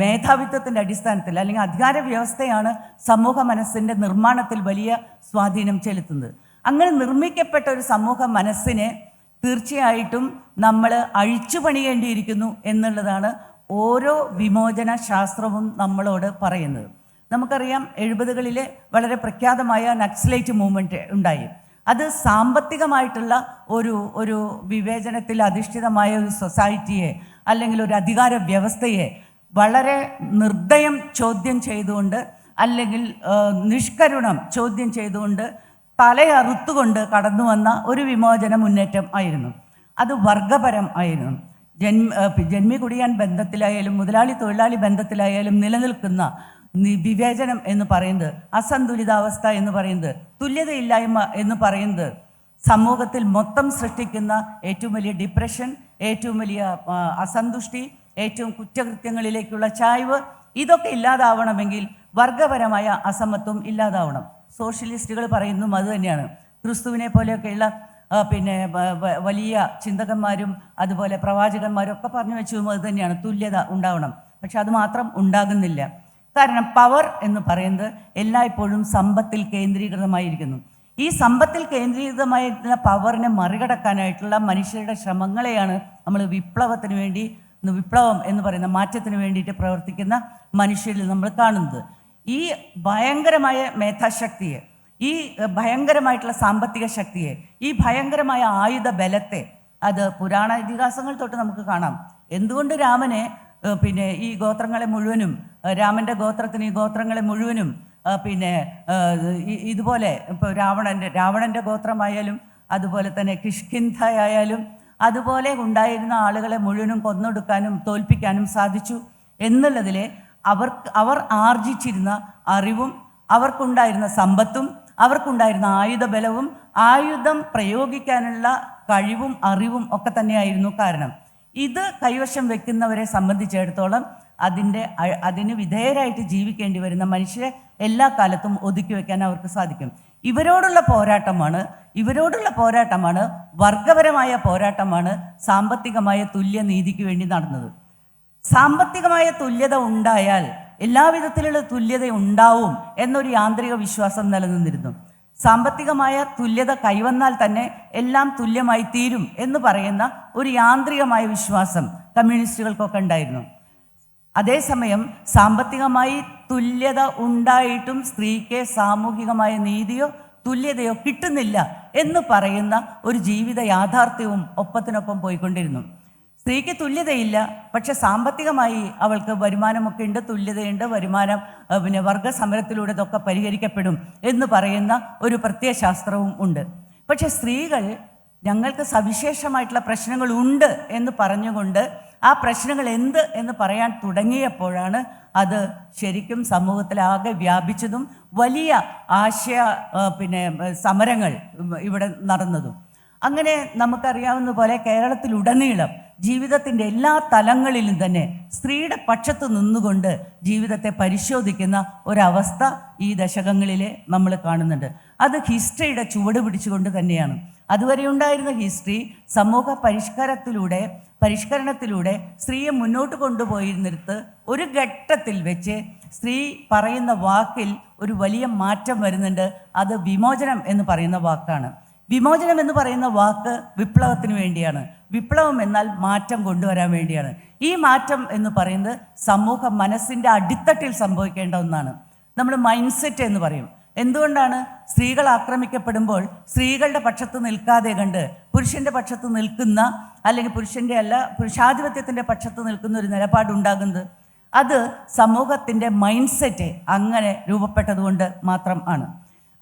മേധാവിത്വത്തിൻ്റെ അടിസ്ഥാനത്തിൽ, അല്ലെങ്കിൽ അധികാര വ്യവസ്ഥയാണ് സമൂഹ മനസ്സിൻ്റെ നിർമ്മാണത്തിൽ വലിയ സ്വാധീനം ചെലുത്തുന്നത്. അങ്ങനെ നിർമ്മിക്കപ്പെട്ട ഒരു സമൂഹ മനസ്സിനെ തീർച്ചയായിട്ടും നമ്മൾ അഴിച്ചു പണിയേണ്ടിയിരിക്കുന്നു എന്നുള്ളതാണ് ഓരോ വിമോചന ശാസ്ത്രവും നമ്മളോട് പറയുന്നത്. നമുക്കറിയാം 70കളിലെ വളരെ പ്രഖ്യാതമായ നക്സലൈറ്റ് മൂവ്മെൻറ്റ് ഉണ്ടായി. അത് സാമ്പത്തികമായിട്ടുള്ള ഒരു വിവേചനത്തിൽ അധിഷ്ഠിതമായ ഒരു സൊസൈറ്റിയെ അല്ലെങ്കിൽ ഒരു അധികാര വ്യവസ്ഥയെ വളരെ നിർദ്ദയം ചോദ്യം ചെയ്തുകൊണ്ട്, അല്ലെങ്കിൽ നിഷ്കരുണം ചോദ്യം ചെയ്തുകൊണ്ട്, തലയറുത്തുകൊണ്ട് കടന്നു വന്ന ഒരു വിമോചന മുന്നേറ്റം ആയിരുന്നു. അത് വർഗപരം ആയിരുന്നു. ജന്മി കുടിയാൻ ബന്ധത്തിലായാലും മുതലാളി തൊഴിലാളി ബന്ധത്തിലായാലും നിലനിൽക്കുന്ന വിവേചനം എന്ന് പറയുന്നത്, അസന്തുലിതാവസ്ഥ എന്ന് പറയുന്നത്, തുല്യതയില്ലായ്മ എന്ന് പറയുന്നത് സമൂഹത്തിൽ മൊത്തം സൃഷ്ടിക്കുന്ന ഏറ്റവും വലിയ ഡിപ്രഷൻ, ഏറ്റവും വലിയ അസന്തുഷ്ടി, ഏറ്റവും കുറ്റകൃത്യങ്ങളിലേക്കുള്ള ചായ്വ്, ഇതൊക്കെ ഇല്ലാതാവണമെങ്കിൽ വർഗപരമായ അസമത്വം ഇല്ലാതാവണം. സോഷ്യലിസ്റ്റുകൾ പറയുന്നതും അതുതന്നെയാണ്. ക്രിസ്തുവിനെ പോലെയൊക്കെയുള്ള വലിയ ചിന്തകന്മാരും അതുപോലെ പ്രവാചകന്മാരും ഒക്കെ പറഞ്ഞു വെച്ചതും അത് തന്നെയാണ്, തുല്യത ഉണ്ടാവണം. പക്ഷെ അത് മാത്രം ഉണ്ടാകുന്നില്ല. കാരണം പവർ എന്ന് പറയുന്നത് എല്ലായ്പ്പോഴും സമ്പത്തിൽ കേന്ദ്രീകൃതമായിരിക്കുന്നു. ഈ സമ്പത്തിൽ കേന്ദ്രീകൃതമായിട്ടുള്ള പവറിനെ മറികടക്കാനായിട്ടുള്ള മനുഷ്യരുടെ ശ്രമങ്ങളെയാണ് നമ്മൾ വിപ്ലവത്തിന് വേണ്ടി, വിപ്ലവം എന്ന് പറയുന്ന മാറ്റത്തിന് വേണ്ടിയിട്ട് പ്രവർത്തിക്കുന്ന മനുഷ്യരിൽ നമ്മൾ കാണുന്നത്. ഈ ഭയങ്കരമായ മേധാശക്തിയെ, ഈ ഭയങ്കരമായിട്ടുള്ള സാമ്പത്തിക ശക്തിയെ, ഈ ഭയങ്കരമായ ആയുധ ബലത്തെ, അത് പുരാണ ഇതിഹാസങ്ങൾ തൊട്ട് നമുക്ക് കാണാം. എന്തുകൊണ്ട് രാമനെ ഈ ഗോത്രങ്ങളെ മുഴുവനും, രാമൻ്റെ ഗോത്രത്തിന് ഈ ഗോത്രങ്ങളെ മുഴുവനും ഇതുപോലെ ഇപ്പോൾ രാവണൻ്റെ ഗോത്രമായാലും അതുപോലെ തന്നെ കിഷ്കിന്ധയായാലും അതുപോലെ ഉണ്ടായിരുന്ന ആളുകളെ മുഴുവനും കൊന്നൊടുക്കാനും തോൽപ്പിക്കാനും സാധിച്ചു എന്നുള്ളതിലെ അവർ ആർജിച്ചിരുന്ന അറിവും അവർക്കുണ്ടായിരുന്ന സമ്പത്തും അവർക്കുണ്ടായിരുന്ന ആയുധബലവും ആയുധം പ്രയോഗിക്കാനുള്ള കഴിവും അറിവും ഒക്കെ തന്നെയായിരുന്നു കാരണം. ഇത് കൈവശം വെക്കുന്നവരെ സംബന്ധിച്ചിടത്തോളം അതിന് വിധേയരായിട്ട് ജീവിക്കേണ്ടി വരുന്ന മനുഷ്യരെ എല്ലാ കാലത്തും ഒതുക്കി വയ്ക്കാൻ അവർക്ക് സാധിക്കും. ഇവരോടുള്ള പോരാട്ടമാണ് വർഗപരമായ പോരാട്ടമാണ് സാമ്പത്തികമായ തുല്യനീതിക്ക് വേണ്ടി നടന്നത്. സാമ്പത്തികമായ തുല്യത ഉണ്ടായാൽ എല്ലാവിധത്തിലുള്ള തുല്യത ഉണ്ടാവും എന്നൊരു യാന്ത്രിക വിശ്വാസം നിലനിന്നിരുന്നു. സാമ്പത്തികമായ തുല്യത കൈവന്നാൽ തന്നെ എല്ലാം തുല്യമായി തീരും എന്ന് പറയുന്ന ഒരു യാന്ത്രികമായ വിശ്വാസം കമ്മ്യൂണിസ്റ്റുകൾക്കൊക്കെ ഉണ്ടായിരുന്നു. അതേസമയം സാമ്പത്തികമായി തുല്യത ഉണ്ടായിട്ടും സ്ത്രീക്ക് സാമൂഹികമായ നീതിയോ തുല്യതയോ കിട്ടുന്നില്ല എന്ന് പറയുന്ന ഒരു ജീവിത യാഥാർത്ഥ്യവും ഒപ്പത്തിനൊപ്പം പോയിക്കൊണ്ടിരുന്നു. സ്ത്രീക്ക് തുല്യതയില്ല, പക്ഷെ സാമ്പത്തികമായി അവൾക്ക് വരുമാനമൊക്കെ ഉണ്ട്, തുല്യതയുണ്ട്, വരുമാനം വർഗസമരത്തിലൂടെ ഇതൊക്കെ പരിഹരിക്കപ്പെടും എന്ന് പറയുന്ന ഒരു പ്രത്യയശാസ്ത്രവും ഉണ്ട്. പക്ഷെ സ്ത്രീകൾ ഞങ്ങൾക്ക് സവിശേഷമായിട്ടുള്ള പ്രശ്നങ്ങൾ ഉണ്ട് എന്ന് പറഞ്ഞുകൊണ്ട് ആ പ്രശ്നങ്ങൾ എന്ത് എന്ന് പറയാൻ തുടങ്ങിയപ്പോഴാണ് അത് ശരിക്കും സമൂഹത്തിലാകെ വ്യാപിച്ചതും വലിയ സമരങ്ങൾ ഇവിടെ നടന്നതും. അങ്ങനെ നമുക്കറിയാവുന്ന പോലെ കേരളത്തിലുടനീളം ജീവിതത്തിൻ്റെ എല്ലാ തലങ്ങളിലും തന്നെ സ്ത്രീയുടെ പക്ഷത്ത് നിന്നുകൊണ്ട് ജീവിതത്തെ പരിശോധിക്കുന്ന ഒരവസ്ഥ ഈ ദശകങ്ങളിലെ നമ്മൾ കാണുന്നുണ്ട്. അത് ഹിസ്റ്ററിയുടെ ചുവട് പിടിച്ചുകൊണ്ട് തന്നെയാണ്. അതുവരെ ഉണ്ടായിരുന്ന ഹിസ്റ്ററി സമൂഹ പരിഷ്കരണത്തിലൂടെ സ്ത്രീയെ മുന്നോട്ട് കൊണ്ടുപോയിരുന്നിടത്ത് ഒരു ഘട്ടത്തിൽ വെച്ച് സ്ത്രീ പറയുന്ന വാക്കിൽ ഒരു വലിയ മാറ്റം വരുന്നുണ്ട്. അത് വിമോചനം എന്ന് പറയുന്ന വാക്കാണ്. വിമോചനം എന്ന് പറയുന്ന വാക്ക് വിപ്ലവത്തിന് വേണ്ടിയാണ്. വിപ്ലവം എന്നാൽ മാറ്റം കൊണ്ടുവരാൻ വേണ്ടിയാണ്. ഈ മാറ്റം എന്ന് പറയുന്നത് സമൂഹ മനസ്സിൻ്റെ അടിത്തട്ടിൽ സംഭവിക്കേണ്ട ഒന്നാണ്. നമ്മൾ മൈൻഡ് സെറ്റ് എന്ന് പറയും. എന്തുകൊണ്ടാണ് സ്ത്രീകൾ ആക്രമിക്കപ്പെടുമ്പോൾ സ്ത്രീകളുടെ പക്ഷത്ത് നിൽക്കാതെ കണ്ട് പുരുഷൻ്റെ പക്ഷത്ത് നിൽക്കുന്ന, അല്ലെങ്കിൽ പുരുഷാധിപത്യത്തിൻ്റെ പക്ഷത്ത് നിൽക്കുന്ന ഒരു നിലപാടുണ്ടാകുന്നത്? അത് സമൂഹത്തിൻ്റെ മൈൻഡ് സെറ്റ് അങ്ങനെ രൂപപ്പെട്ടതുകൊണ്ട് മാത്രം ആണ്.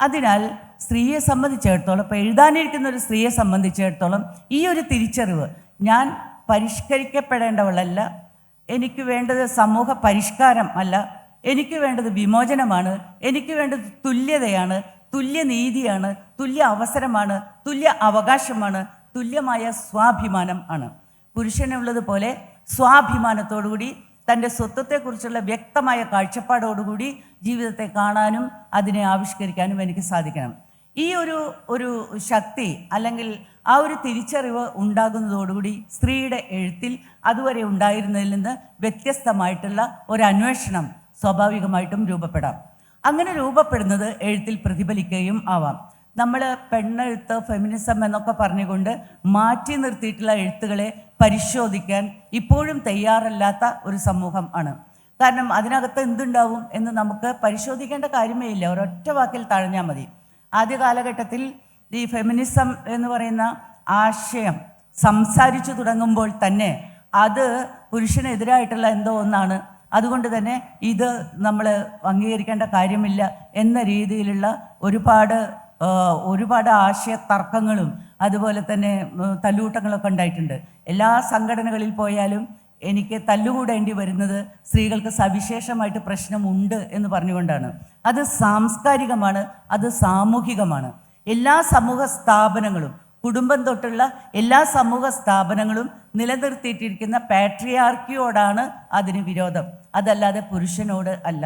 അതിനാൽ സ്ത്രീയെ സംബന്ധിച്ചിടത്തോളം, ഇപ്പോൾ എഴുതാനിരിക്കുന്ന ഒരു സ്ത്രീയെ സംബന്ധിച്ചിടത്തോളം ഈ ഒരു തിരിച്ചറിവ്, ഞാൻ പരിഷ്കരിക്കപ്പെടേണ്ടവളല്ല, എനിക്ക് വേണ്ടത് സമൂഹ പരിഷ്കാരം അല്ല, എനിക്ക് വേണ്ടത് വിമോചനമാണ്, എനിക്ക് വേണ്ടത് തുല്യതയാണ്, തുല്യനീതിയാണ്, തുല്യ അവസരമാണ്, തുല്യ അവകാശമാണ്, തുല്യമായ സ്വാഭിമാനം ആണ്. പുരുഷനുള്ളതുപോലെ സ്വാഭിമാനത്തോടുകൂടി തൻ്റെ സ്വത്വത്തെക്കുറിച്ചുള്ള വ്യക്തമായ കാഴ്ചപ്പാടോടുകൂടി ജീവിതത്തെ കാണാനും അതിനെ ആവിഷ്കരിക്കാനും എനിക്ക് സാധിക്കണം. ഈ ഒരു ശക്തി അല്ലെങ്കിൽ ആ ഒരു തിരിച്ചറിവ് ഉണ്ടാകുന്നതോടുകൂടി സ്ത്രീയുടെ എഴുത്തിൽ അതുവരെ ഉണ്ടായിരുന്നതിൽ നിന്ന് വ്യത്യസ്തമായിട്ടുള്ള ഒരു അന്വേഷണം സ്വാഭാവികമായിട്ടും രൂപപ്പെടാം. അങ്ങനെ രൂപപ്പെടുന്നത് എഴുത്തിൽ പ്രതിഫലിക്കുകയും ആവാം. നമ്മൾ പെണ്ണെഴുത്ത്, ഫെമിനിസം എന്നൊക്കെ പറഞ്ഞുകൊണ്ട് മാറ്റി നിർത്തിയിട്ടുള്ള എഴുത്തുകളെ പരിശോധിക്കാൻ ഇപ്പോഴും തയ്യാറല്ലാത്ത ഒരു സമൂഹം ആണ്. കാരണം അതിനകത്ത് എന്തുണ്ടാവും എന്ന് നമുക്ക് പരിശോധിക്കേണ്ട കാര്യമേ ഇല്ല, ഒരൊറ്റ വാക്കിൽ തഴഞ്ഞാൽ മതി. ആദ്യ കാലഘട്ടത്തിൽ ഈ ഫെമിനിസം എന്ന് പറയുന്ന ആശയം സംസാരിച്ചു തുടങ്ങുമ്പോൾ തന്നെ അത് പുരുഷനെതിരായിട്ടുള്ള എന്തോ ഒന്നാണ്, അതുകൊണ്ട് തന്നെ ഇത് നമ്മൾ അംഗീകരിക്കേണ്ട കാര്യമില്ല എന്ന രീതിയിലുള്ള ഒരുപാട് ആശയ തർക്കങ്ങളും അതുപോലെ തന്നെ തല്ലൂട്ടങ്ങളൊക്കെ ഉണ്ടായിട്ടുണ്ട്. എല്ലാ സംഘടനകളിൽ പോയാലും എനിക്ക് തല്ലുകൂടേണ്ടി വരുന്നത് സ്ത്രീകൾക്ക് സവിശേഷമായിട്ട് പ്രശ്നമുണ്ട് എന്ന് പറഞ്ഞുകൊണ്ടാണ്. അത് സാംസ്കാരികമാണ്, അത് സാമൂഹികമാണ്. എല്ലാ സമൂഹ സ്ഥാപനങ്ങളും, കുടുംബം തൊട്ടുള്ള എല്ലാ സമൂഹ സ്ഥാപനങ്ങളും നിലനിർത്തിയിട്ടിരിക്കുന്ന പാട്രിയാർക്കിയോടാണ് അതിന് വിരോധം, അതല്ലാതെ പുരുഷനോട് അല്ല.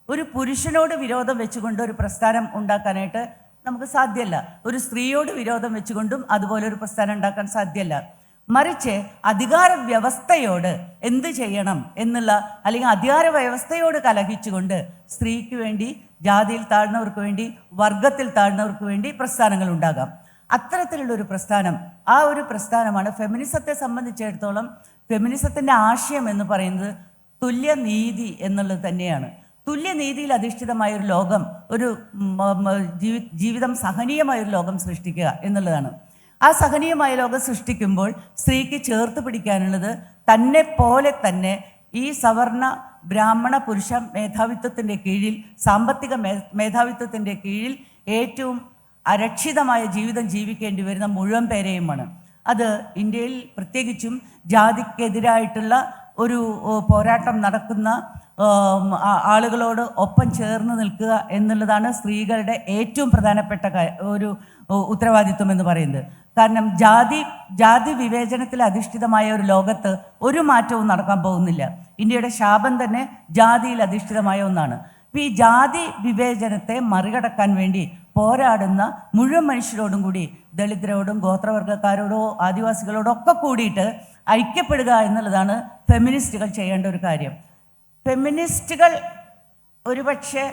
ഒരു പുരുഷനോട് വിരോധം വെച്ചുകൊണ്ട് ഒരു പ്രസ്ഥാനം ഉണ്ടാക്കാനായിട്ട് നമുക്ക് സാധ്യമല്ല. ഒരു സ്ത്രീയോട് വിരോധം വെച്ചുകൊണ്ടും അതുപോലെ ഒരു പ്രസ്ഥാനം ഉണ്ടാക്കാൻ സാധ്യമല്ല. മറിച്ച് അധികാര വ്യവസ്ഥയോട് എന്ത് ചെയ്യണം എന്നുള്ള, അല്ലെങ്കിൽ അധികാര വ്യവസ്ഥയോട് കലഹിച്ചുകൊണ്ട് സ്ത്രീക്ക് വേണ്ടി, ജാതിയിൽ താഴ്ന്നവർക്ക് വേണ്ടി, വർഗത്തിൽ താഴ്ന്നവർക്ക് വേണ്ടി പ്രസ്ഥാനങ്ങൾ ഉണ്ടാകാം. അത്തരത്തിലുള്ളൊരു പ്രസ്ഥാനം, ആ ഒരു പ്രസ്ഥാനമാണ് ഫെമിനിസത്തെ സംബന്ധിച്ചിടത്തോളം. ഫെമിനിസത്തിൻ്റെ ആശയം എന്ന് പറയുന്നത് തുല്യനീതി എന്നുള്ളത് തന്നെയാണ്. തുല്യനീതിയിൽ അധിഷ്ഠിതമായൊരു ലോകം, ഒരു ജീവിതം സഹനീയമായൊരു ലോകം സൃഷ്ടിക്കുക എന്നുള്ളതാണ്. ആ സഹനീയമായ ലോകം സൃഷ്ടിക്കുമ്പോൾ സ്ത്രീക്ക് ചേർത്ത് പിടിക്കാനുള്ളത് തന്നെ പോലെ തന്നെ ഈ സവർണ ബ്രാഹ്മണ പുരുഷ മേധാവിത്വത്തിൻ്റെ കീഴിൽ, സാമ്പത്തിക മേധാവിത്വത്തിൻ്റെ കീഴിൽ ഏറ്റവും അരക്ഷിതമായ ജീവിതം ജീവിക്കേണ്ടി വരുന്ന മുഴുവൻ പേരെയുമാണ്. അത് ഇന്ത്യയിൽ പ്രത്യേകിച്ചും ജാതിക്കെതിരായിട്ടുള്ള ഒരു പോരാട്ടം നടക്കുന്ന ആളുകളോട് ഒപ്പം ചേർന്ന് നിൽക്കുക എന്നുള്ളതാണ് സ്ത്രീകളുടെ ഏറ്റവും പ്രധാനപ്പെട്ട ഒരു ഉത്തരവാദിത്വം എന്ന് പറയുന്നത്. കാരണം ജാതി വിവേചനത്തിൽ അധിഷ്ഠിതമായ ഒരു ലോകത്ത് ഒരു മാറ്റവും നടക്കാൻ പോകുന്നില്ല. ഇന്ത്യയുടെ ശാപം തന്നെ ജാതിയിൽ അധിഷ്ഠിതമായ ഒന്നാണ്. അപ്പോൾ ഈ ജാതി വിവേചനത്തെ മറികടക്കാൻ വേണ്ടി പോരാടുന്ന മുഴുവൻ മനുഷ്യരോടും കൂടി, ദളിതരോടും ഗോത്രവർഗ്ഗക്കാരോടോ ആദിവാസികളോടോ ഒക്കെ കൂടിയിട്ട് ഐക്യപ്പെടുക എന്നുള്ളതാണ് ഫെമിനിസ്റ്റുകൾ ചെയ്യേണ്ട ഒരു കാര്യം. ഫെമിനിസ്റ്റുകൾ ഒരുപക്ഷെ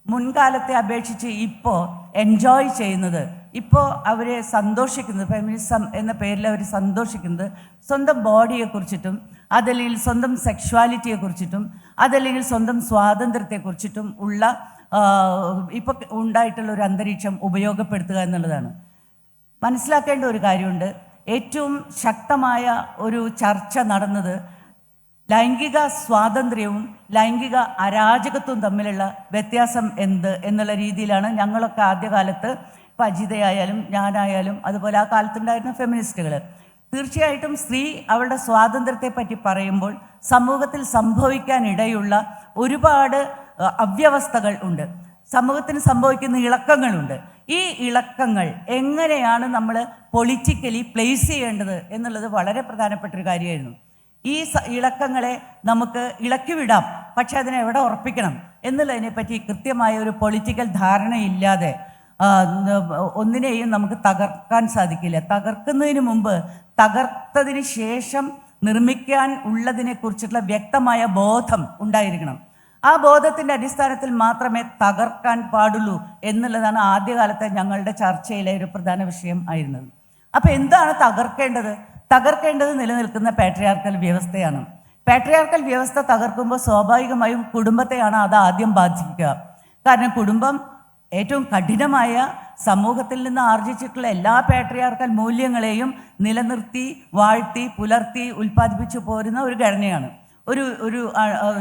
മുൻകാലത്തെ അപേക്ഷിച്ച് ഇപ്പോൾ എൻജോയ് ചെയ്യുന്നത്, ഇപ്പോൾ അവർ സന്തോഷിക്കുന്നത്, ഫെമിനിസം എന്ന പേരിൽ അവർ സന്തോഷിക്കുന്നത് സ്വന്തം ബോഡിയെക്കുറിച്ചിട്ടും, അതല്ലെങ്കിൽ സ്വന്തം സെക്ഷുവാലിറ്റിയെക്കുറിച്ചിട്ടും, അതല്ലെങ്കിൽ സ്വന്തം സ്വാതന്ത്ര്യത്തെക്കുറിച്ചിട്ടും ഉള്ള ഇപ്പോൾ ഉണ്ടായിട്ടുള്ള ഒരു അന്തരീക്ഷം ഉപയോഗപ്പെടുത്തുക എന്നുള്ളതാണ്. മനസ്സിലാക്കേണ്ട ഒരു കാര്യമുണ്ട്. ഏറ്റവും ശക്തമായ ഒരു ചർച്ച നടന്നത് ലൈംഗിക സ്വാതന്ത്ര്യവും ലൈംഗിക അരാജകത്വവും തമ്മിലുള്ള വ്യത്യാസം എന്നുള്ള രീതിയിലാണ്. ഞങ്ങളൊക്കെ ആദ്യകാലത്ത്, ഇപ്പോൾ അജിതയായാലും ഞാനായാലും അതുപോലെ ആ കാലത്തുണ്ടായിരുന്ന ഫെമിനിസ്റ്റുകൾ, തീർച്ചയായിട്ടും സ്ത്രീ അവളുടെ സ്വാതന്ത്ര്യത്തെ പറ്റി പറയുമ്പോൾ സമൂഹത്തിൽ സംഭവിക്കാനിടയുള്ള ഒരുപാട് അവ്യവസ്ഥകൾ ഉണ്ട്, സമൂഹത്തിന് സംഭവിക്കുന്ന ഇളക്കങ്ങളുണ്ട്. ഈ ഇളക്കങ്ങൾ എങ്ങനെയാണ് നമ്മൾ പൊളിറ്റിക്കലി പ്ലേസ് ചെയ്യേണ്ടത് എന്നുള്ളത് വളരെ പ്രധാനപ്പെട്ട ഒരു കാര്യമായിരുന്നു. ഈ ഇളക്കങ്ങളെ നമുക്ക് ഇളക്കിവിടാം, പക്ഷെ അതിനെ എവിടെ ഉറപ്പിക്കണം എന്നുള്ളതിനെപ്പറ്റി കൃത്യമായ ഒരു പൊളിറ്റിക്കൽ ധാരണയില്ലാതെ ഒന്നിനെയും നമുക്ക് തകർക്കാൻ സാധിക്കില്ല. തകർക്കുന്നതിന് മുമ്പ് തകർത്തതിന് ശേഷം നിർമ്മിക്കാൻ ഉള്ളതിനെക്കുറിച്ചുള്ള വ്യക്തമായ ബോധം ഉണ്ടായിരിക്കണം. ആ ബോധത്തിൻ്റെ അടിസ്ഥാനത്തിൽ മാത്രമേ തകർക്കാൻ പാടുള്ളൂ എന്നുള്ളതാണ് ആദ്യകാലത്തെ ഞങ്ങളുടെ ചർച്ചയിലെ ഒരു പ്രധാന വിഷയം ആയിരുന്നത്. അപ്പോൾ എന്താണ് തകർക്കേണ്ടത്? തകർക്കേണ്ടത് നിലനിൽക്കുന്ന പാട്രിയാർക്കൽ വ്യവസ്ഥയാണ്. പാട്രിയാർക്കൽ വ്യവസ്ഥ തകർക്കുമ്പോൾ സ്വാഭാവികമായും കുടുംബത്തെയാണ് അത് ആദ്യം ബാധിക്കുക. കാരണം കുടുംബം ഏറ്റവും കഠിനമായ സമൂഹത്തിൽ നിന്ന് ആർജിച്ചിട്ടുള്ള എല്ലാ പാട്രിയാർക്കൽ മൂല്യങ്ങളെയും നിലനിർത്തി, വാഴ്ത്തി, പുലർത്തി, ഉൽപ്പാദിപ്പിച്ചു പോരുന്ന ഒരു ഘടനയാണ്, ഒരു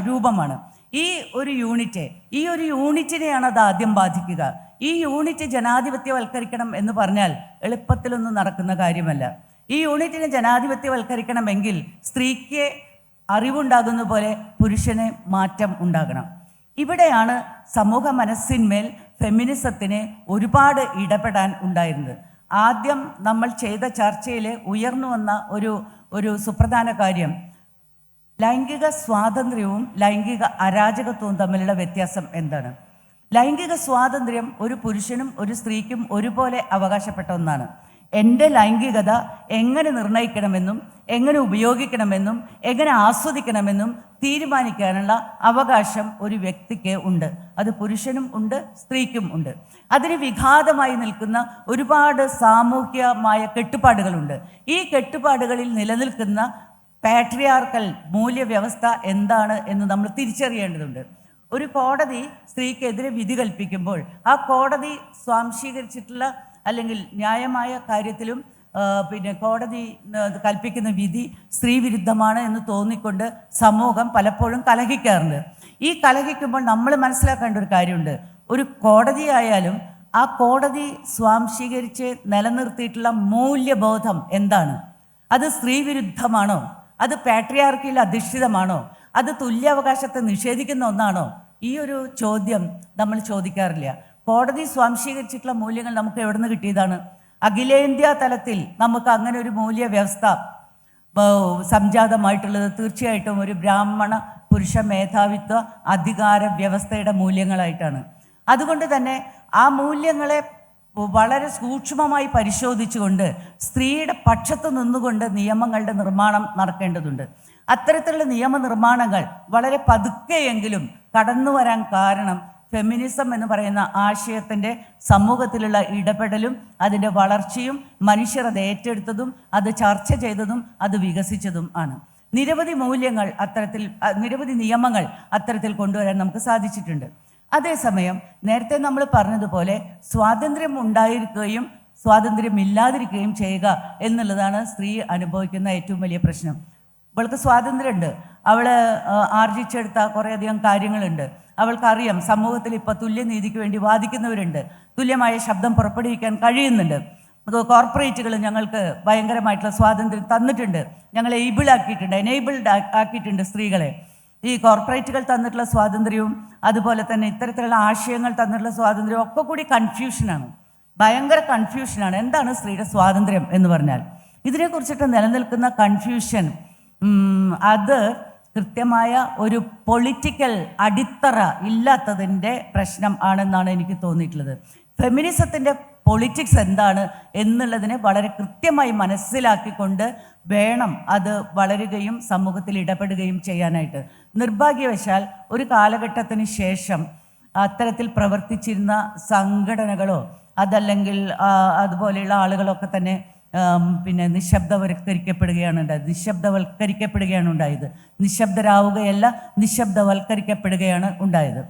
രൂപമാണ്. ഈ ഒരു യൂണിറ്റിനെയാണ് അത് ആദ്യം ബാധിക്കുക. ഈ യൂണിറ്റ് ജനാധിപത്യവൽക്കരിക്കണം എന്ന് പറഞ്ഞാൽ എളുപ്പത്തിലൊന്നും നടക്കുന്ന കാര്യമല്ല. ഈ യൂണിറ്റിനെ ജനാധിപത്യവൽക്കരിക്കണമെങ്കിൽ സ്ത്രീക്ക് അറിവുണ്ടാകുന്ന പോലെ പുരുഷന് മാറ്റം ഉണ്ടാകണം. ഇവിടെയാണ് സമൂഹ മനസ്സിന്മേൽ ഫെമിനിസത്തിന് ഒരുപാട് ഇടപെടാൻ ഉണ്ടായിരുന്നത്. ആദ്യം നമ്മൾ ചെയ്ത ചർച്ചയിൽ ഉയർന്നു വന്ന ഒരു സുപ്രധാന കാര്യം ലൈംഗിക സ്വാതന്ത്ര്യവും ലൈംഗിക അരാജകത്വവും തമ്മിലുള്ള വ്യത്യാസം എന്താണ്? ലൈംഗിക സ്വാതന്ത്ര്യം ഒരു പുരുഷനും ഒരു സ്ത്രീക്കും ഒരുപോലെ അവകാശപ്പെട്ട ഒന്നാണ്. എൻ്റെ ലൈംഗികത എങ്ങനെ നിർണ്ണയിക്കണമെന്നും എങ്ങനെ ഉപയോഗിക്കണമെന്നും എങ്ങനെ ആസ്വദിക്കണമെന്നും തീരുമാനിക്കാനുള്ള അവകാശം ഒരു വ്യക്തിക്ക് ഉണ്ട്. അത് പുരുഷനും ഉണ്ട്, സ്ത്രീക്കും ഉണ്ട്. അതിന് വിഘാതമായി നിൽക്കുന്ന ഒരുപാട് സാമൂഹ്യമായ കെട്ടുപാടുകളുണ്ട്. ഈ കെട്ടുപാടുകളിൽ നിലനിൽക്കുന്ന പാട്രിയാർക്കൽ മൂല്യവ്യവസ്ഥ എന്താണ് എന്ന് നമ്മൾ തിരിച്ചറിയേണ്ടതുണ്ട്. ഒരു കോടതി സ്ത്രീക്കെതിരെ വിധി കൽപ്പിക്കുമ്പോൾ ആ കോടതി സ്വാംശീകരിച്ചിട്ടുള്ള അല്ലെങ്കിൽ ന്യായമായ കാര്യത്തിലും കോടതി കൽപ്പിക്കുന്ന വിധി സ്ത്രീ വിരുദ്ധമാണ് എന്ന് തോന്നിക്കൊണ്ട് സമൂഹം പലപ്പോഴും കലഹിക്കാറുണ്ട്. ഈ കലഹിക്കുമ്പോൾ നമ്മൾ മനസ്സിലാക്കേണ്ട ഒരു കാര്യമുണ്ട്. ഒരു കോടതിയായാലും ആ കോടതി സ്വാംശീകരിച്ച് നിലനിർത്തിയിട്ടുള്ള മൂല്യബോധം എന്താണ്? അത് സ്ത്രീ വിരുദ്ധമാണോ? അത് പാട്രിയാർക്കിയിൽ അധിഷ്ഠിതമാണോ? അത് തുല്യാവകാശത്തെ നിഷേധിക്കുന്ന ഒന്നാണോ? ഈ ഒരു ചോദ്യം നമ്മൾ ചോദിക്കാറില്ല. കോടതി സ്വാംശീകരിച്ചിട്ടുള്ള മൂല്യങ്ങൾ നമുക്ക് എവിടെ നിന്ന് കിട്ടിയതാണ്? അഖിലേന്ത്യാ തലത്തിൽ നമുക്ക് അങ്ങനെ ഒരു മൂല്യവ്യവസ്ഥ സംജാതമായിട്ടുള്ളത് തീർച്ചയായിട്ടും ഒരു ബ്രാഹ്മണ പുരുഷ മേധാവിത്വ അധികാര വ്യവസ്ഥയുടെ മൂല്യങ്ങളായിട്ടാണ്. അതുകൊണ്ട് തന്നെ ആ മൂല്യങ്ങളെ വളരെ സൂക്ഷ്മമായി പരിശോധിച്ചുകൊണ്ട് സ്ത്രീയുടെ പക്ഷത്ത് നിന്നുകൊണ്ട് നിയമങ്ങളുടെ നിർമ്മാണം നടക്കേണ്ടതുണ്ട്. അത്തരത്തിലുള്ള നിയമനിർമ്മാണങ്ങൾ വളരെ പതുക്കെയെങ്കിലും കടന്നു വരാൻ കാരണം ഫെമിനിസം എന്ന് പറയുന്ന ആശയത്തിൻ്റെ സമൂഹത്തിലുള്ള ഇടപെടലും അതിൻ്റെ വളർച്ചയും മനുഷ്യർ അത് ഏറ്റെടുത്തതും അത് ചർച്ച ചെയ്തതും അത് വികസിച്ചതും ആണ്. നിരവധി മൂല്യങ്ങൾ നിരവധി നിയമങ്ങൾ അത്തരത്തിൽ കൊണ്ടുവരാൻ നമുക്ക് സാധിച്ചിട്ടുണ്ട്. അതേസമയം നേരത്തെ നമ്മൾ പറഞ്ഞതുപോലെ സ്വാതന്ത്ര്യം ഉണ്ടായിരിക്കുകയും സ്വാതന്ത്ര്യമില്ലാതിരിക്കുകയും ചെയ്യുക എന്നുള്ളതാണ് സ്ത്രീ അനുഭവിക്കുന്ന ഏറ്റവും വലിയ പ്രശ്നം. അവൾക്ക് സ്വാതന്ത്ര്യമുണ്ട്, അവൾ ആർജിച്ചെടുത്ത കുറേയധികം കാര്യങ്ങളുണ്ട്. അവൾക്കറിയാം സമൂഹത്തിൽ ഇപ്പോൾ തുല്യനീതിക്ക് വേണ്ടി വാദിക്കുന്നവരുണ്ട്, തുല്യമായ ശബ്ദം പുറപ്പെടുവിക്കാൻ കഴിയുന്നുണ്ട്. കോർപ്പറേറ്റുകൾ ഞങ്ങൾക്ക് ഭയങ്കരമായിട്ടുള്ള സ്വാതന്ത്ര്യം തന്നിട്ടുണ്ട്, ഞങ്ങളെ എനേബിൾഡ് ആക്കിയിട്ടുണ്ട് സ്ത്രീകളെ. ഈ കോർപ്പറേറ്റുകൾ തന്നിട്ടുള്ള സ്വാതന്ത്ര്യവും അതുപോലെ തന്നെ ഇത്തരത്തിലുള്ള ആശയങ്ങൾ തന്നിട്ടുള്ള സ്വാതന്ത്ര്യവും ഒക്കെ കൂടി കൺഫ്യൂഷനാണ്, ഭയങ്കര കൺഫ്യൂഷനാണ്. എന്താണ് സ്ത്രീയുടെ സ്വാതന്ത്ര്യം എന്ന് പറഞ്ഞാൽ? ഇതിനെക്കുറിച്ചിട്ട് നിലനിൽക്കുന്ന കൺഫ്യൂഷൻ അത് കൃത്യമായ ഒരു പൊളിറ്റിക്കൽ അടിത്തറ ഇല്ലാത്തതിൻ്റെ പ്രശ്നം ആണെന്നാണ് എനിക്ക് തോന്നിയിട്ടുള്ളത്. ഫെമിനിസത്തിൻ്റെ പൊളിറ്റിക്സ് എന്താണ് എന്നുള്ളതിനെ വളരെ കൃത്യമായി മനസ്സിലാക്കിക്കൊണ്ട് വേണം അത് വളരുകയും സമൂഹത്തിൽ ഇടപെടുകയും ചെയ്യാനായിട്ട്. നിർഭാഗ്യവശാൽ ഒരു കാലഘട്ടത്തിന് ശേഷം അത്തരത്തിൽ പ്രവർത്തിച്ചിരുന്ന സംഘടനകളോ അതല്ലെങ്കിൽ അതുപോലെയുള്ള ആളുകളൊക്കെ തന്നെ നിശബ്ദവൽക്കരിക്കപ്പെടുകയാണ് ഉണ്ടായത്. നിശബ്ദരാവുകയല്ല, നിശബ്ദവൽക്കരിക്കപ്പെടുകയാണ് ഉണ്ടായത്.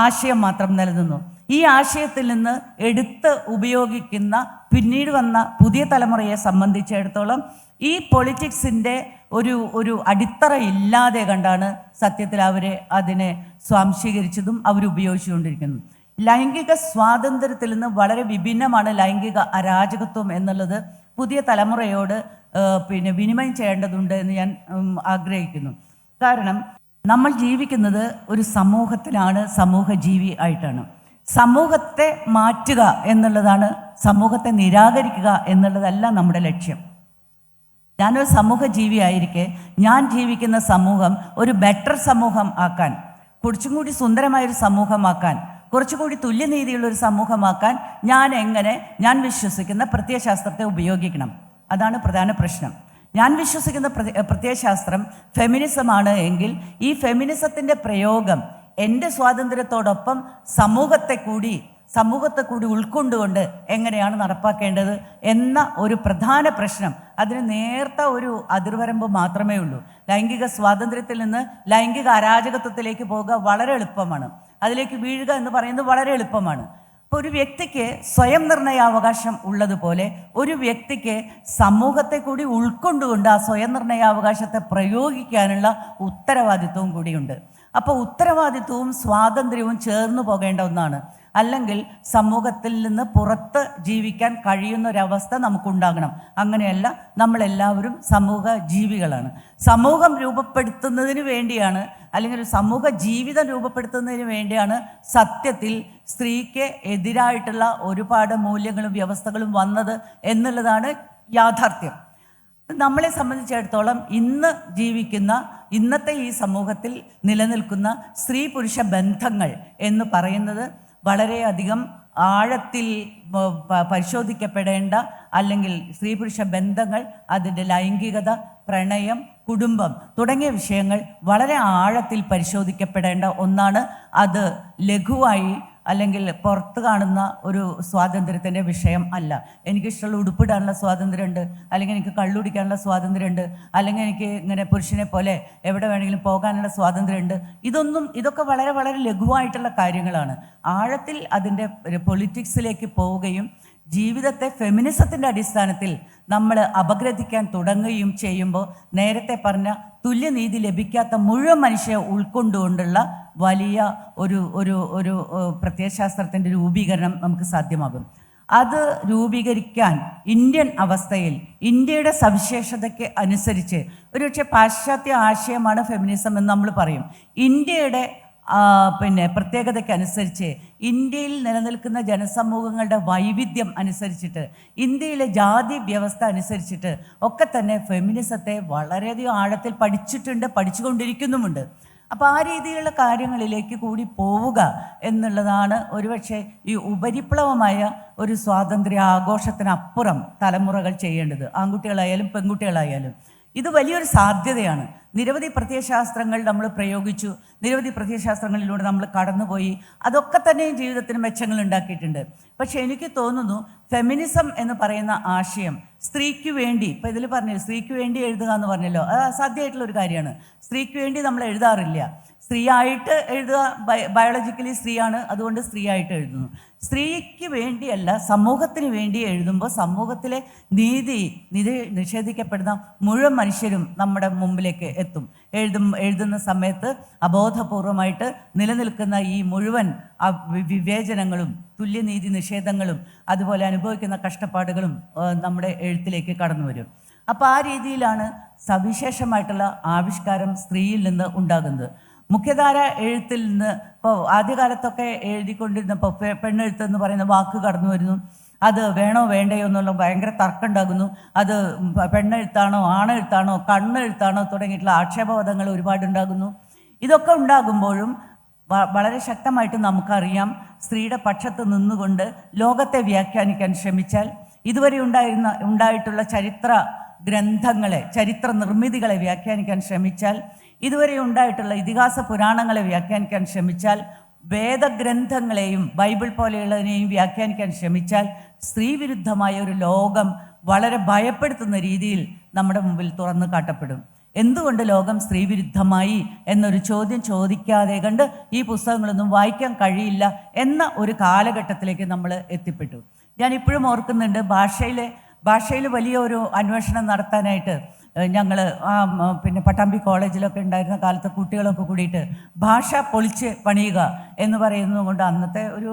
ആശയം മാത്രം നിലനിന്നു. ഈ ആശയത്തിൽ നിന്ന് എടുത്ത് ഉപയോഗിക്കുന്ന പിന്നീട് വന്ന പുതിയ തലമുറയെ സംബന്ധിച്ചിടത്തോളം ഈ പൊളിറ്റിക്സിൻ്റെ ഒരു അടിത്തറ ഇല്ലാതെ കണ്ടാണ് സത്യത്തിൽ അവരെ അതിനെ സ്വാംശീകരിച്ചതും അവരുപയോഗിച്ചുകൊണ്ടിരിക്കുന്നത്. ലൈംഗിക സ്വാതന്ത്ര്യത്തിൽ നിന്ന് വളരെ വിഭിന്നമാണ് ലൈംഗിക അരാജകത്വം എന്നുള്ളത് പുതിയ തലമുറയോട് വിനിമയം ചെയ്യേണ്ടതുണ്ട് എന്ന് ഞാൻ ആഗ്രഹിക്കുന്നു. കാരണം നമ്മൾ ജീവിക്കുന്നത് ഒരു സമൂഹത്തിലാണ്, സമൂഹജീവി ആയിട്ടാണ്. സമൂഹത്തെ മാറ്റുക എന്നുള്ളതാണ്, സമൂഹത്തെ നിരാകരിക്കുക എന്നുള്ളതല്ല നമ്മുടെ ലക്ഷ്യം. ഞാനൊരു സമൂഹജീവി ആയിരിക്കെ ഞാൻ ജീവിക്കുന്ന സമൂഹം ഒരു ബെറ്റർ സമൂഹം ആക്കാൻ, കുറച്ചും കൂടി സുന്ദരമായൊരു സമൂഹമാക്കാൻ, കുറച്ചുകൂടി തുല്യനീതിയുള്ളൊരു സമൂഹമാക്കാൻ ഞാൻ വിശ്വസിക്കുന്ന പ്രത്യയശാസ്ത്രത്തെ ഉപയോഗിക്കണം. അതാണ് പ്രധാന പ്രശ്നം. ഞാൻ വിശ്വസിക്കുന്ന പ്രത്യയശാസ്ത്രം ഫെമിനിസമാണ് എങ്കിൽ ഈ ഫെമിനിസത്തിൻ്റെ പ്രയോഗം എൻ്റെ സ്വാതന്ത്ര്യത്തോടൊപ്പം സമൂഹത്തെ കൂടി ഉൾക്കൊണ്ടുകൊണ്ട് എങ്ങനെയാണ് നടപ്പാക്കേണ്ടത് എന്ന ഒരു പ്രധാന പ്രശ്നം. അതിന് നേർത്ത ഒരു അതിർവരമ്പ് മാത്രമേ ഉള്ളൂ. ലൈംഗിക സ്വാതന്ത്ര്യത്തിൽ നിന്ന് ലൈംഗിക അരാജകത്വത്തിലേക്ക് പോകുക വളരെ എളുപ്പമാണ്, അതിലേക്ക് വീഴുക എന്ന് പറയുന്നത് വളരെ എളുപ്പമാണ്. അപ്പോൾ ഒരു വ്യക്തിക്ക് സ്വയം നിർണയാവകാശം ഉള്ളതുപോലെ ഒരു വ്യക്തിക്ക് സമൂഹത്തെ കൂടി ഉൾക്കൊണ്ടുകൊണ്ട് ആ സ്വയം നിർണയാവകാശത്തെ പ്രയോഗിക്കാനുള്ള ഉത്തരവാദിത്വവും കൂടിയുണ്ട്. അപ്പോൾ ഉത്തരവാദിത്വവും സ്വാതന്ത്ര്യവും ചേർന്ന് പോകേണ്ട ഒന്നാണ്. അല്ലെങ്കിൽ സമൂഹത്തിൽ നിന്ന് പുറത്ത് ജീവിക്കാൻ കഴിയുന്നൊരവസ്ഥ നമുക്കുണ്ടാകണം. അങ്ങനെയല്ല, നമ്മളെല്ലാവരും സമൂഹ ജീവികളാണ്. സമൂഹം രൂപപ്പെടുത്തുന്നതിന് വേണ്ടിയാണ്, അല്ലെങ്കിൽ ഒരു സമൂഹ ജീവിതം രൂപപ്പെടുത്തുന്നതിന് വേണ്ടിയാണ് സത്യത്തിൽ സ്ത്രീക്ക് എതിരായിട്ടുള്ള ഒരുപാട് മൂല്യങ്ങളും വ്യവസ്ഥകളും വന്നത് എന്നുള്ളതാണ് യാഥാർത്ഥ്യം. നമ്മളെ സംബന്ധിച്ചിടത്തോളം ഇന്നത്തെ ഈ സമൂഹത്തിൽ നിലനിൽക്കുന്ന സ്ത്രീ പുരുഷ ബന്ധങ്ങൾ എന്ന് പറയുന്നത് വളരെയധികം ആഴത്തിൽ പരിശോധിക്കപ്പെടേണ്ട, അല്ലെങ്കിൽ സ്ത്രീ പുരുഷ ബന്ധങ്ങൾ, അതിൻ്റെ ലൈംഗികത, പ്രണയം, കുടുംബം തുടങ്ങിയ വിഷയങ്ങൾ വളരെ ആഴത്തിൽ പരിശോധിക്കപ്പെടേണ്ട ഒന്നാണ്. അത് ലഘുവായി അല്ലെങ്കിൽ പുറത്ത് കാണുന്ന ഒരു സ്വാതന്ത്ര്യത്തിൻ്റെ വിഷയം അല്ല. എനിക്കിഷ്ടമുള്ള ഉടുപ്പിടാനുള്ള സ്വാതന്ത്ര്യമുണ്ട്, അല്ലെങ്കിൽ എനിക്ക് കള്ളുടിക്കാനുള്ള സ്വാതന്ത്ര്യമുണ്ട്, അല്ലെങ്കിൽ എനിക്ക് ഇങ്ങനെ പുരുഷനെ പോലെ എവിടെ വേണമെങ്കിലും പോകാനുള്ള സ്വാതന്ത്ര്യമുണ്ട്. ഇതൊക്കെ വളരെ വളരെ ലഘുവായിട്ടുള്ള കാര്യങ്ങളാണ്. ആഴത്തിൽ അതിൻ്റെ പൊളിറ്റിക്സിലേക്ക് പോവുകയും ജീവിതത്തെ ഫെമിനിസത്തിൻ്റെ അടിസ്ഥാനത്തിൽ നമ്മൾ അപഗ്രഥിക്കാൻ തുടങ്ങുകയും ചെയ്യുമ്പോൾ നേരത്തെ പറഞ്ഞ തുല്യനീതി ലഭിക്കാത്ത മുഴുവൻ മനുഷ്യരെ ഉൾക്കൊണ്ടുകൊണ്ടുള്ള വലിയ ഒരു ഒരു ഒരു പ്രത്യയശാസ്ത്രത്തിൻ്റെ രൂപീകരണം നമുക്ക് സാധ്യമാകും. അത് രൂപീകരിക്കാൻ ഇന്ത്യൻ അവസ്ഥയിൽ ഇന്ത്യയുടെ സവിശേഷതയ്ക്ക് അനുസരിച്ച് ഒരുപക്ഷെ പാശ്ചാത്യ ആശയമാണ് ഫെമിനിസം എന്ന് നമ്മൾ പറയും. ഇന്ത്യയുടെ പ്രത്യേകതയ്ക്കനുസരിച്ച്, ഇന്ത്യയിൽ നിലനിൽക്കുന്ന ജനസമൂഹങ്ങളുടെ വൈവിധ്യം അനുസരിച്ചിട്ട്, ഇന്ത്യയിലെ ജാതി വ്യവസ്ഥ അനുസരിച്ചിട്ട് ഒക്കെ തന്നെ ഫെമിനിസത്തെ വളരെയധികം ആഴത്തിൽ പഠിച്ചുകൊണ്ടിരിക്കുന്നുമുണ്ട്. അപ്പോൾ ആ രീതിയിലുള്ള കാര്യങ്ങളിലേക്ക് കൂടി പോവുക എന്നുള്ളതാണ് ഒരുപക്ഷെ ഈ ഉപരിപ്ലവമായ ഒരു സ്വാതന്ത്ര്യ ആഘോഷത്തിനപ്പുറം തലമുറകൾ ചെയ്യേണ്ടത്. ആൺകുട്ടികളായാലും പെൺകുട്ടികളായാലും ഇത് വലിയൊരു സാധ്യതയാണ്. നിരവധി പ്രത്യയശാസ്ത്രങ്ങൾ നമ്മൾ പ്രയോഗിച്ചു, നിരവധി പ്രത്യയശാസ്ത്രങ്ങളിലൂടെ നമ്മൾ കടന്നുപോയി. അതൊക്കെ തന്നെയും ജീവിതത്തിന് മെച്ചങ്ങൾ ഉണ്ടാക്കിയിട്ടുണ്ട്. പക്ഷെ എനിക്ക് തോന്നുന്നു ഫെമിനിസം എന്ന് പറയുന്ന ആശയം സ്ത്രീക്ക് വേണ്ടി, ഇപ്പം ഇതിൽ പറഞ്ഞു സ്ത്രീക്ക് വേണ്ടി എഴുതുക എന്ന് പറഞ്ഞല്ലോ, അത് അസാധ്യമായിട്ടുള്ളൊരു കാര്യമാണ്. സ്ത്രീക്ക് വേണ്ടി നമ്മൾ എഴുതാറില്ല. സ്ത്രീയായിട്ട് എഴുതുക, ബയോളജിക്കലി സ്ത്രീയാണ്, അതുകൊണ്ട് സ്ത്രീയായിട്ട് എഴുതുന്നു. സ്ത്രീക്ക് വേണ്ടിയല്ല, സമൂഹത്തിന് വേണ്ടി എഴുതുമ്പോൾ സമൂഹത്തിലെ നീതി നിഷേധിക്കപ്പെടുന്ന മുഴുവൻ മനുഷ്യരും നമ്മുടെ മുമ്പിലേക്ക് എത്തും. എഴുതുന്ന സമയത്ത് അബോധപൂർവമായിട്ട് നിലനിൽക്കുന്ന ഈ മുഴുവൻ വിവേചനങ്ങളും തുല്യനീതി നിഷേധങ്ങളും അതുപോലെ അനുഭവിക്കുന്ന കഷ്ടപ്പാടുകളും നമ്മുടെ എഴുത്തിലേക്ക് കടന്നു വരും. അപ്പോൾ ആ രീതിയിലാണ് സവിശേഷമായിട്ടുള്ള ആവിഷ്കാരം സ്ത്രീയിൽ നിന്ന് ഉണ്ടാകുന്നത്. മുഖ്യധാര എഴുത്തിൽ നിന്ന് ഇപ്പോൾ ആദ്യകാലത്തൊക്കെ എഴുതിക്കൊണ്ടിരുന്നപ്പോൾ പെണ്ണെഴുത്ത് പറയുന്ന വാക്ക് കടന്നു വരുന്നു. അത് വേണോ വേണ്ടയോ എന്നുള്ള ഭയങ്കര തർക്കം ഉണ്ടാകുന്നു. അത് പെണ്ണെഴുത്താണോ ആണെഴുത്താണോ കണ്ണെഴുത്താണോ തുടങ്ങിയിട്ടുള്ള ആക്ഷേപവാദങ്ങൾ ഒരുപാടുണ്ടാകുന്നു. ഇതൊക്കെ ഉണ്ടാകുമ്പോഴും വളരെ ശക്തമായിട്ട് നമുക്കറിയാം, സ്ത്രീയുടെ പക്ഷത്ത് നിന്നുകൊണ്ട് ലോകത്തെ വ്യാഖ്യാനിക്കാൻ ശ്രമിച്ചാൽ, ഇതുവരെ ഉണ്ടായിട്ടുള്ള ചരിത്ര ഗ്രന്ഥങ്ങളെ, ചരിത്ര നിർമ്മിതികളെ വ്യാഖ്യാനിക്കാൻ ശ്രമിച്ചാൽ, ഇതുവരെ ഉണ്ടായിട്ടുള്ള ഇതിഹാസ പുരാണങ്ങളെ വ്യാഖ്യാനിക്കാൻ ശ്രമിച്ചാൽ, വേദഗ്രന്ഥങ്ങളെയും ബൈബിൾ പോലെയുള്ളതിനെയും വ്യാഖ്യാനിക്കാൻ ശ്രമിച്ചാൽ, സ്ത്രീവിരുദ്ധമായ ഒരു ലോകം വളരെ ഭയപ്പെടുത്തുന്ന രീതിയിൽ നമ്മുടെ മുമ്പിൽ തുറന്നു കാട്ടപ്പെടും. എന്തുകൊണ്ട് ലോകം സ്ത്രീവിരുദ്ധമായി എന്നൊരു ചോദ്യം ചോദിക്കാതെ കണ്ട് ഈ പുസ്തകങ്ങളൊന്നും വായിക്കാൻ കഴിയില്ല എന്ന ഒരു കാലഘട്ടത്തിലേക്ക് നമ്മൾ എത്തിപ്പെട്ടു. ഞാനിപ്പോഴും ഓർക്കുന്നുണ്ട്, ഭാഷയിൽ വലിയ ഒരു അന്വേഷണം നടത്താനായിട്ട് ഞങ്ങൾ പട്ടാമ്പി കോളേജിലൊക്കെ ഉണ്ടായിരുന്ന കാലത്ത് കുട്ടികളൊക്കെ കൂടിയിട്ട് ഭാഷ പൊളിച്ച് പണിയുക എന്ന് പറയുന്നത് കൊണ്ട്, അന്നത്തെ ഒരു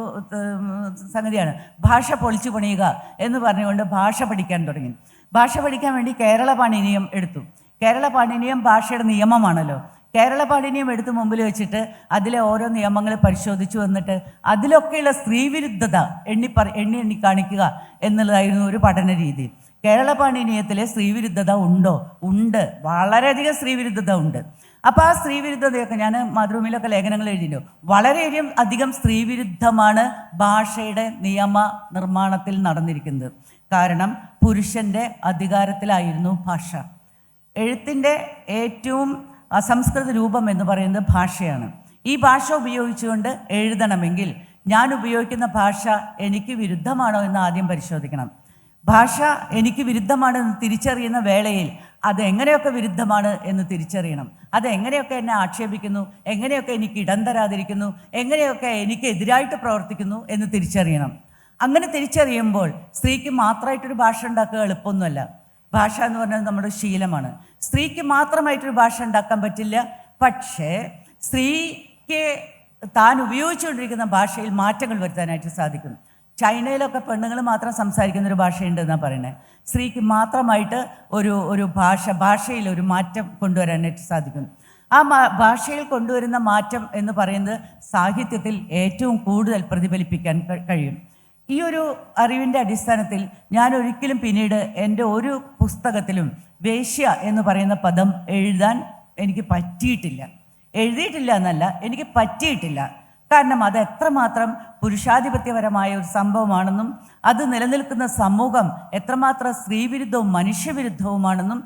സംഗതിയാണ് ഭാഷ പൊളിച്ച് പണിയുക എന്ന് പറഞ്ഞുകൊണ്ട് ഭാഷ പഠിക്കാൻ തുടങ്ങി. ഭാഷ പഠിക്കാൻ വേണ്ടി കേരള പാണിനിയം എടുത്തു. കേരള പാണിനിയം ഭാഷയുടെ നിയമമാണല്ലോ. കേരള പാണിനിയം എടുത്ത് മുമ്പിൽ വെച്ചിട്ട് അതിലെ ഓരോ നിയമങ്ങൾ പരിശോധിച്ചു വന്നിട്ട് അതിലൊക്കെയുള്ള സ്ത്രീവിരുദ്ധത എണ്ണി കാണിക്കുക എന്നുള്ളതായിരുന്നു ഒരു പഠന രീതി. കേരള പാണിനിയത്തിലെ സ്ത്രീവിരുദ്ധത ഉണ്ടോ? ഉണ്ട്, വളരെയധികം സ്ത്രീവിരുദ്ധത ഉണ്ട്. അപ്പോൾ ആ സ്ത്രീവിരുദ്ധതയൊക്കെ ഞാൻ മാതൃഭൂമിയിലൊക്കെ ലേഖനങ്ങൾ എഴുതിയിരുന്നു. വളരെയധികം സ്ത്രീവിരുദ്ധമാണ് ഭാഷയുടെ നിയമ നിർമ്മാണത്തിൽ നടന്നിരിക്കുന്നത്. കാരണം പുരുഷൻ്റെ അധികാരത്തിലായിരുന്നു ഭാഷ. എഴുത്തിൻ്റെ ഏറ്റവും അസംസ്കൃത രൂപം എന്ന് പറയുന്നത് ഭാഷയാണ്. ഈ ഭാഷ ഉപയോഗിച്ചുകൊണ്ട് എഴുതണമെങ്കിൽ ഞാൻ ഉപയോഗിക്കുന്ന ഭാഷ എനിക്ക് വിരുദ്ധമാണോ എന്ന് ആദ്യം പരിശോധിക്കണം. ഭാഷ എനിക്ക് വിരുദ്ധമാണെന്ന് തിരിച്ചറിയുന്ന വേളയിൽ അത് എങ്ങനെയൊക്കെ വിരുദ്ധമാണ് എന്ന് തിരിച്ചറിയണം. അത് എങ്ങനെയൊക്കെ എന്നെ ആക്ഷേപിക്കുന്നു, എങ്ങനെയൊക്കെ എനിക്ക് ഇടം തരാതിരിക്കുന്നു, എങ്ങനെയൊക്കെ എനിക്ക് എതിരായിട്ട് പ്രവർത്തിക്കുന്നു എന്ന് തിരിച്ചറിയണം. അങ്ങനെ തിരിച്ചറിയുമ്പോൾ സ്ത്രീക്ക് മാത്രമായിട്ടൊരു ഭാഷ ഉണ്ടാക്കുക എളുപ്പമൊന്നുമല്ല. ഭാഷ എന്ന് പറഞ്ഞാൽ നമ്മുടെ ശീലമാണ്. സ്ത്രീക്ക് മാത്രമായിട്ടൊരു ഭാഷ ഉണ്ടാക്കാൻ പറ്റില്ല. പക്ഷേ സ്ത്രീക്ക് താൻ ഉപയോഗിച്ചുകൊണ്ടിരിക്കുന്ന ഭാഷയിൽ മാറ്റങ്ങൾ വരുത്താനായിട്ട് സാധിക്കും. ചൈനയിലൊക്കെ പെണ്ണുങ്ങൾ മാത്രം സംസാരിക്കുന്നൊരു ഭാഷയുണ്ടെന്നാണ് പറയുന്നത്. സ്ത്രീക്ക് മാത്രമായിട്ട് ഒരു ഭാഷയിൽ ഒരു മാറ്റം കൊണ്ടുവരാനായിട്ട് സാധിക്കും. ആ ഭാഷയിൽ കൊണ്ടുവരുന്ന മാറ്റം എന്ന് പറയുന്നത് സാഹിത്യത്തിൽ ഏറ്റവും കൂടുതൽ പ്രതിഫലിപ്പിക്കാൻ കഴിയും. ഈ ഒരു അറിവിൻ്റെ അടിസ്ഥാനത്തിൽ ഞാൻ ഒരിക്കലും പിന്നീട് എൻ്റെ ഒരു പുസ്തകത്തിലും വേശ്യ എന്ന് പറയുന്ന പദം എഴുതാൻ എനിക്ക് പറ്റിയിട്ടില്ല. എഴുതിയിട്ടില്ല എന്നല്ല, എനിക്ക് പറ്റിയിട്ടില്ല. കാരണം അത് എത്രമാത്രം പുരുഷാധിപത്യപരമായ ഒരു സംഭവമാണെന്നും അത് നിലനിൽക്കുന്ന സമൂഹം എത്രമാത്രം സ്ത്രീവിരുദ്ധവും മനുഷ്യവിരുദ്ധവുമാണെന്നും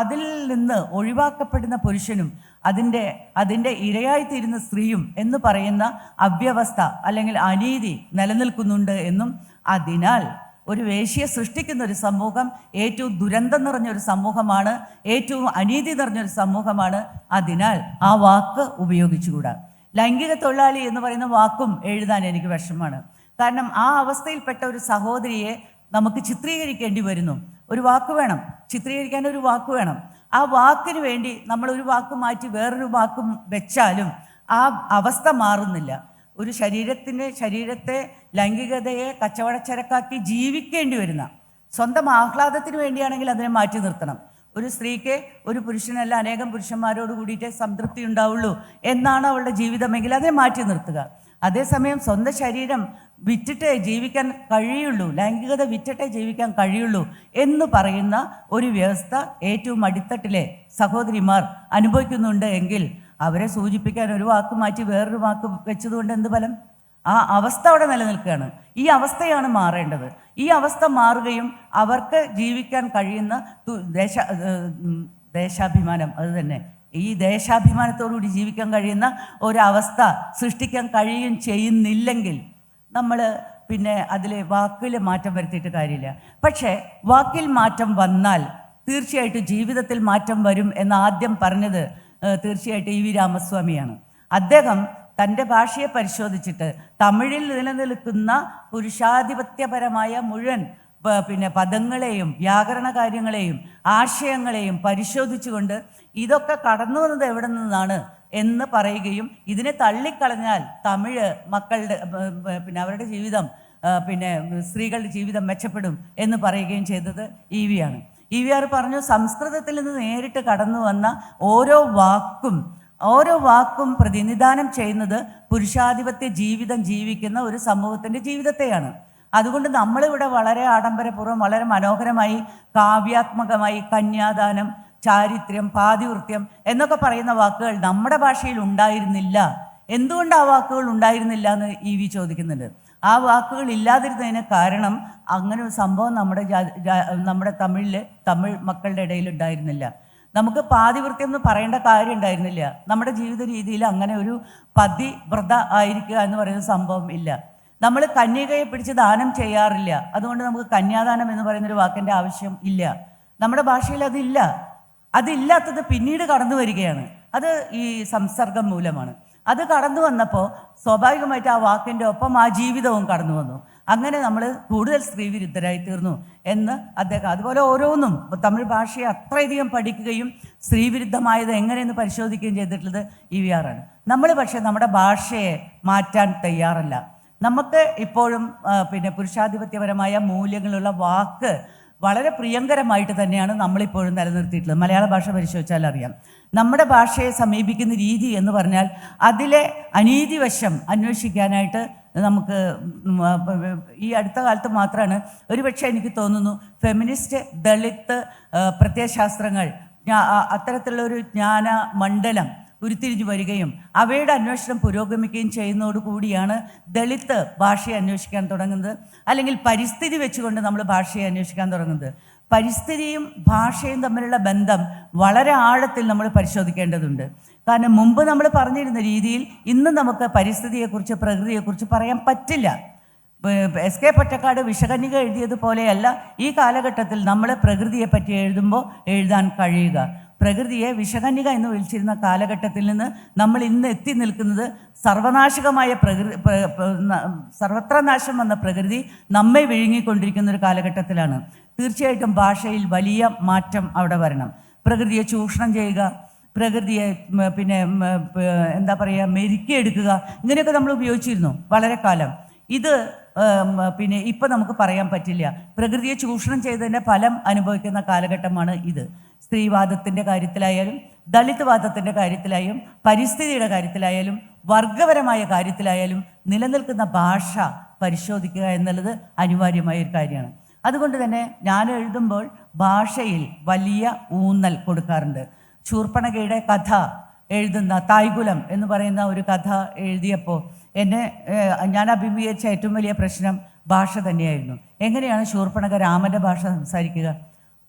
അതിൽ നിന്ന് ഒഴിവാക്കപ്പെടുന്ന പുരുഷനും അതിൻ്റെ ഇരയായിത്തീരുന്ന സ്ത്രീയും എന്ന് പറയുന്ന അവ്യവസ്ഥ അല്ലെങ്കിൽ അനീതി നിലനിൽക്കുന്നുണ്ട് എന്നും അതിനാൽ ഒരു വേശ്യയെ സൃഷ്ടിക്കുന്ന ഒരു സമൂഹം ഏറ്റവും ദുരന്തം നിറഞ്ഞൊരു സമൂഹമാണ്, ഏറ്റവും അനീതി നിറഞ്ഞൊരു സമൂഹമാണ്. അതിനാൽ ആ വാക്ക് ഉപയോഗിച്ചുകൂടാ. ലൈംഗിക തൊഴിലാളി എന്ന് പറയുന്ന വാക്കും എഴുതാൻ എനിക്ക് വിഷമമാണ്. കാരണം ആ അവസ്ഥയിൽപ്പെട്ട ഒരു സഹോദരിയെ നമുക്ക് ചിത്രീകരിക്കേണ്ടി വരുന്നു. ഒരു വാക്ക് വേണം, ചിത്രീകരിക്കാൻ ഒരു വാക്ക് വേണം. ആ വാക്കിന് വേണ്ടി നമ്മൾ ഒരു വാക്ക് മാറ്റി വേറൊരു വാക്കും വെച്ചാലും ആ അവസ്ഥ മാറുന്നില്ല. ഒരു ശരീരത്തെ ലൈംഗികതയെ കച്ചവടച്ചരക്കാക്കി ജീവിക്കേണ്ടി വരുന്ന, സ്വന്തം ആഹ്ലാദത്തിന് വേണ്ടിയാണെങ്കിൽ അതിനെ മാറ്റി നിർത്തണം. ഒരു സ്ത്രീക്ക് ഒരു പുരുഷനല്ല അനേകം പുരുഷന്മാരോട് കൂടിയിട്ടേ സംതൃപ്തി ഉണ്ടാവുള്ളൂ എന്നാണ് അവളുടെ ജീവിതമെങ്കിൽ അതിനെ മാറ്റി നിർത്തുക. അതേസമയം സ്വന്തം ശരീരം വിറ്റിട്ടേ ജീവിക്കാൻ കഴിയുള്ളൂ, ലൈംഗികത വിറ്റിട്ടേ ജീവിക്കാൻ കഴിയുള്ളൂ എന്ന് പറയുന്ന ഒരു വ്യവസ്ഥ ഏറ്റവും അടിത്തട്ടിലെ സഹോദരിമാർ അനുഭവിക്കുന്നുണ്ട് എങ്കിൽ അവരെ സൂചിപ്പിക്കാൻ ഒരു വാക്ക് മാറ്റി വേറൊരു വാക്ക് വെച്ചതുകൊണ്ട് എന്ത് ഫലം? ആ അവസ്ഥ അവിടെ നിലനിൽക്കുകയാണ്. ഈ അവസ്ഥയാണ് മാറേണ്ടത്. ഈ അവസ്ഥ മാറുകയും അവർക്ക് ജീവിക്കാൻ കഴിയുന്ന ദേശാഭിമാനം, അത് തന്നെ, ഈ ദേശാഭിമാനത്തോടുകൂടി ജീവിക്കാൻ കഴിയുന്ന ഒരവസ്ഥ സൃഷ്ടിക്കാൻ കഴിയുകയും ചെയ്യുന്നില്ലെങ്കിൽ നമ്മൾ പിന്നെ അതിൽ വാക്കിൽ മാറ്റം വരുത്തിയിട്ട് കാര്യമില്ല. പക്ഷേ വാക്കിൽ മാറ്റം വന്നാൽ തീർച്ചയായിട്ടും ജീവിതത്തിൽ മാറ്റം വരും എന്ന് ആദ്യം പറഞ്ഞത് തീർച്ചയായിട്ടും ഇ വി രാമസ്വാമിയാണ്. അദ്ദേഹം തൻ്റെ ഭാഷയെ പരിശോധിച്ചിട്ട് തമിഴിൽ നിലനിൽക്കുന്ന പുരുഷാധിപത്യപരമായ മുഴുവൻ പിന്നെ പദങ്ങളെയും വ്യാകരണ കാര്യങ്ങളെയും ആശയങ്ങളെയും പരിശോധിച്ചുകൊണ്ട് ഇതൊക്കെ കടന്നു വന്നത് എവിടെ നിന്നാണ് എന്ന് പറയുകയും ഇതിനെ തള്ളിക്കളഞ്ഞാൽ തമിഴ് മക്കളുടെ പിന്നെ അവരുടെ ജീവിതം പിന്നെ സ്ത്രീകളുടെ ജീവിതം മെച്ചപ്പെടും എന്ന് പറയുകയും ചെയ്തത് ഇ വി ആണ്. ഇ വി ആർ പറഞ്ഞു, സംസ്കൃതത്തിൽ നിന്ന് നേരിട്ട് കടന്നു വന്ന ഓരോ വാക്കും പ്രതിനിധാനം ചെയ്യുന്നത് പുരുഷാധിപത്യ ജീവിതം ജീവിക്കുന്ന ഒരു സമൂഹത്തിൻ്റെ ജീവിതത്തെയാണ്. അതുകൊണ്ട് നമ്മളിവിടെ വളരെ ആഡംബരപൂർവ്വം വളരെ മനോഹരമായി കാവ്യാത്മകമായി കന്യാദാനം, ചാരിത്ര്യം, പാതിവൃത്യം എന്നൊക്കെ പറയുന്ന വാക്കുകൾ നമ്മുടെ ഭാഷയിൽ ഉണ്ടായിരുന്നില്ല. എന്തുകൊണ്ട് ആ വാക്കുകൾ ഉണ്ടായിരുന്നില്ല എന്ന് ഇ വി ചോദിക്കുന്നുണ്ട്. ആ വാക്കുകൾ ഇല്ലാതിരുന്നതിന് കാരണം അങ്ങനെ ഒരു സംഭവം നമ്മുടെ തമിഴ് മക്കളുടെ ഇടയിൽ ഉണ്ടായിരുന്നില്ല. നമുക്ക് പാതിവൃത്യം എന്ന് പറയേണ്ട കാര്യം ഉണ്ടായിരുന്നില്ല. നമ്മുടെ ജീവിത രീതിയിൽ അങ്ങനെ ഒരു പതിവ്രത ആയിരിക്കുക എന്ന് പറയുന്ന സംഭവം ഇല്ല. നമ്മൾ കന്യകയെ പിടിച്ച് ദാനം ചെയ്യാറില്ല. അതുകൊണ്ട് നമുക്ക് കന്യാദാനം എന്ന് പറയുന്നൊരു വാക്കിൻ്റെ ആവശ്യം ഇല്ല. നമ്മുടെ ഭാഷയിൽ അതില്ല. അതില്ലാത്തത് പിന്നീട് കടന്നു വരികയാണ്. അത് ഈ സംസർഗം മൂലമാണ്. അത് കടന്നു വന്നപ്പോൾ സ്വാഭാവികമായിട്ട് ആ വാക്കിൻ്റെ ഒപ്പം ആ ജീവിതവും കടന്നു വന്നു. അങ്ങനെ നമ്മൾ കൂടുതൽ സ്ത്രീവിരുദ്ധരായി തീർന്നു എന്ന് അദ്ദേഹം. അതുപോലെ ഓരോന്നും തമിഴ് ഭാഷയെ അത്രയധികം പഠിക്കുകയും സ്ത്രീവിരുദ്ധമായത് എങ്ങനെയെന്ന് പരിശോധിക്കുകയും ചെയ്തിട്ടുള്ളത് ഇ വി ആറാണ്. നമ്മൾ പക്ഷേ നമ്മുടെ ഭാഷയെ മാറ്റാൻ തയ്യാറല്ല. നമുക്ക് ഇപ്പോഴും പിന്നെ പുരുഷാധിപത്യപരമായ മൂല്യങ്ങളുള്ള വാക്ക് വളരെ പ്രിയങ്കരമായിട്ട് തന്നെയാണ് നമ്മളിപ്പോഴും നിലനിർത്തിയിട്ടുള്ളത്. മലയാള ഭാഷ പരിശോധിച്ചാൽ അറിയാം. നമ്മുടെ ഭാഷയെ സമീപിക്കുന്ന രീതി എന്ന് പറഞ്ഞാൽ അതിലെ അനീതിവശം അന്വേഷിക്കാനായിട്ട് നമുക്ക് ഈ അടുത്ത കാലത്ത് മാത്രമാണ് ഒരുപക്ഷെ എനിക്ക് തോന്നുന്നു ഫെമിനിസ്റ്റ്, ദളിത് പ്രത്യയശാസ്ത്രങ്ങൾ അത്തരത്തിലുള്ളൊരു ജ്ഞാന മണ്ഡലം ഉരുത്തിരിഞ്ഞു വരികയും അവയുടെ അന്വേഷണം പുരോഗമിക്കുകയും ചെയ്യുന്നതോടുകൂടിയാണ് ദളിത് ഭാഷയെ അന്വേഷിക്കാൻ തുടങ്ങുന്നത്, അല്ലെങ്കിൽ പരിസ്ഥിതി വെച്ചുകൊണ്ട് നമ്മൾ ഭാഷയെ അന്വേഷിക്കാൻ തുടങ്ങുന്നത്. പരിസ്ഥിതിയും ഭാഷയും തമ്മിലുള്ള ബന്ധം വളരെ ആഴത്തിൽ നമ്മൾ പരിശോധിക്കേണ്ടതുണ്ട്. കാരണം മുമ്പ് നമ്മൾ പറഞ്ഞിരുന്ന രീതിയിൽ ഇന്ന് നമുക്ക് പരിസ്ഥിതിയെക്കുറിച്ച്, പ്രകൃതിയെക്കുറിച്ച് പറയാൻ പറ്റില്ല. എസ് കെ പൊറ്റക്കാട് വിഷകന്യക എഴുതിയതുപോലെയല്ല ഈ കാലഘട്ടത്തിൽ നമ്മൾ പ്രകൃതിയെ പറ്റി എഴുതുമ്പോൾ എഴുതാൻ കഴിയുക. പ്രകൃതിയെ വിഷകന്യക എന്ന് വിളിച്ചിരുന്ന കാലഘട്ടത്തിൽ നിന്ന് നമ്മൾ ഇന്ന് എത്തി നിൽക്കുന്നത് സർവനാശകമായ സർവത്ര നാശം വന്ന പ്രകൃതി നമ്മെ വിഴുങ്ങിക്കൊണ്ടിരിക്കുന്ന ഒരു കാലഘട്ടത്തിലാണ്. തീർച്ചയായിട്ടും ഭാഷയിൽ വലിയ മാറ്റം അവിടെ വരണം. പ്രകൃതിയെ ചൂഷണം ചെയ്യുക, പ്രകൃതിയെ പിന്നെ എന്താ പറയുക, മെരുക്കിയെടുക്കുക, ഇങ്ങനെയൊക്കെ നമ്മൾ ഉപയോഗിച്ചിരുന്നു വളരെ കാലം. ഇത് പിന്നെ ഇപ്പം നമുക്ക് പറയാൻ പറ്റില്ല. പ്രകൃതിയെ ചൂഷണം ചെയ്തതിൻ്റെ ഫലം അനുഭവിക്കുന്ന കാലഘട്ടമാണ് ഇത്. സ്ത്രീവാദത്തിൻ്റെ കാര്യത്തിലായാലും ദളിത് വാദത്തിൻ്റെ കാര്യത്തിലായാലും പരിസ്ഥിതിയുടെ കാര്യത്തിലായാലും വർഗപരമായ കാര്യത്തിലായാലും നിലനിൽക്കുന്ന ഭാഷ പരിശോധിക്കുക എന്നുള്ളത് അനിവാര്യമായ ഒരു കാര്യമാണ്. അതുകൊണ്ട് തന്നെ ഞാൻ എഴുതുമ്പോൾ ഭാഷയിൽ വലിയ ഊന്നൽ കൊടുക്കാറുണ്ട്. ശൂർപ്പണഖയുടെ കഥ എഴുതുന്ന തായ്കുലം എന്ന് പറയുന്ന ഒരു കഥ എഴുതിയപ്പോൾ ഞാൻ അഭിമുഖീകരിച്ച ഏറ്റവും വലിയ പ്രശ്നം ഭാഷ തന്നെയായിരുന്നു. എങ്ങനെയാണ് ശൂർപ്പണഖ രാമൻ്റെ ഭാഷ സംസാരിക്കുക?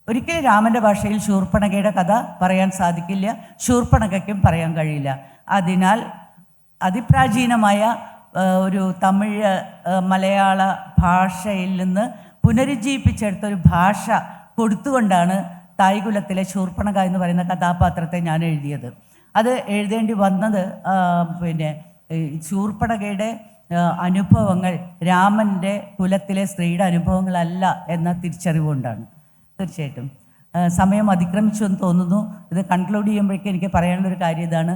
ഒരിക്കലും രാമൻ്റെ ഭാഷയിൽ ശൂർപ്പണഖയുടെ കഥ പറയാൻ സാധിക്കില്ല, ശൂർപ്പണഖയ്ക്കും പറയാൻ കഴിയില്ല. അതിനാൽ അതിപ്രാചീനമായ ഒരു തമിഴ് മലയാള ഭാഷയിൽ നിന്ന് പുനരുജ്ജീവിപ്പിച്ചെടുത്തൊരു ഭാഷ കൊടുത്തുകൊണ്ടാണ് തായ്കുലത്തിലെ ശൂർപ്പണഖ എന്ന് പറയുന്ന കഥാപാത്രത്തെ ഞാൻ എഴുതിയത്. അത് എഴുതേണ്ടി വന്നത് ശൂർപ്പണഖയുടെ അനുഭവങ്ങൾ രാമൻ്റെ കുലത്തിലെ സ്ത്രീയുടെ അനുഭവങ്ങളല്ല എന്ന തിരിച്ചറിവുകൊണ്ടാണ്. തീർച്ചയായിട്ടും സമയം അതിക്രമിച്ചു എന്ന് തോന്നുന്നു. ഇത് കൺക്ലൂഡ് ചെയ്യുമ്പോഴേക്കും എനിക്ക് പറയാനുള്ളൊരു കാര്യം ഇതാണ്.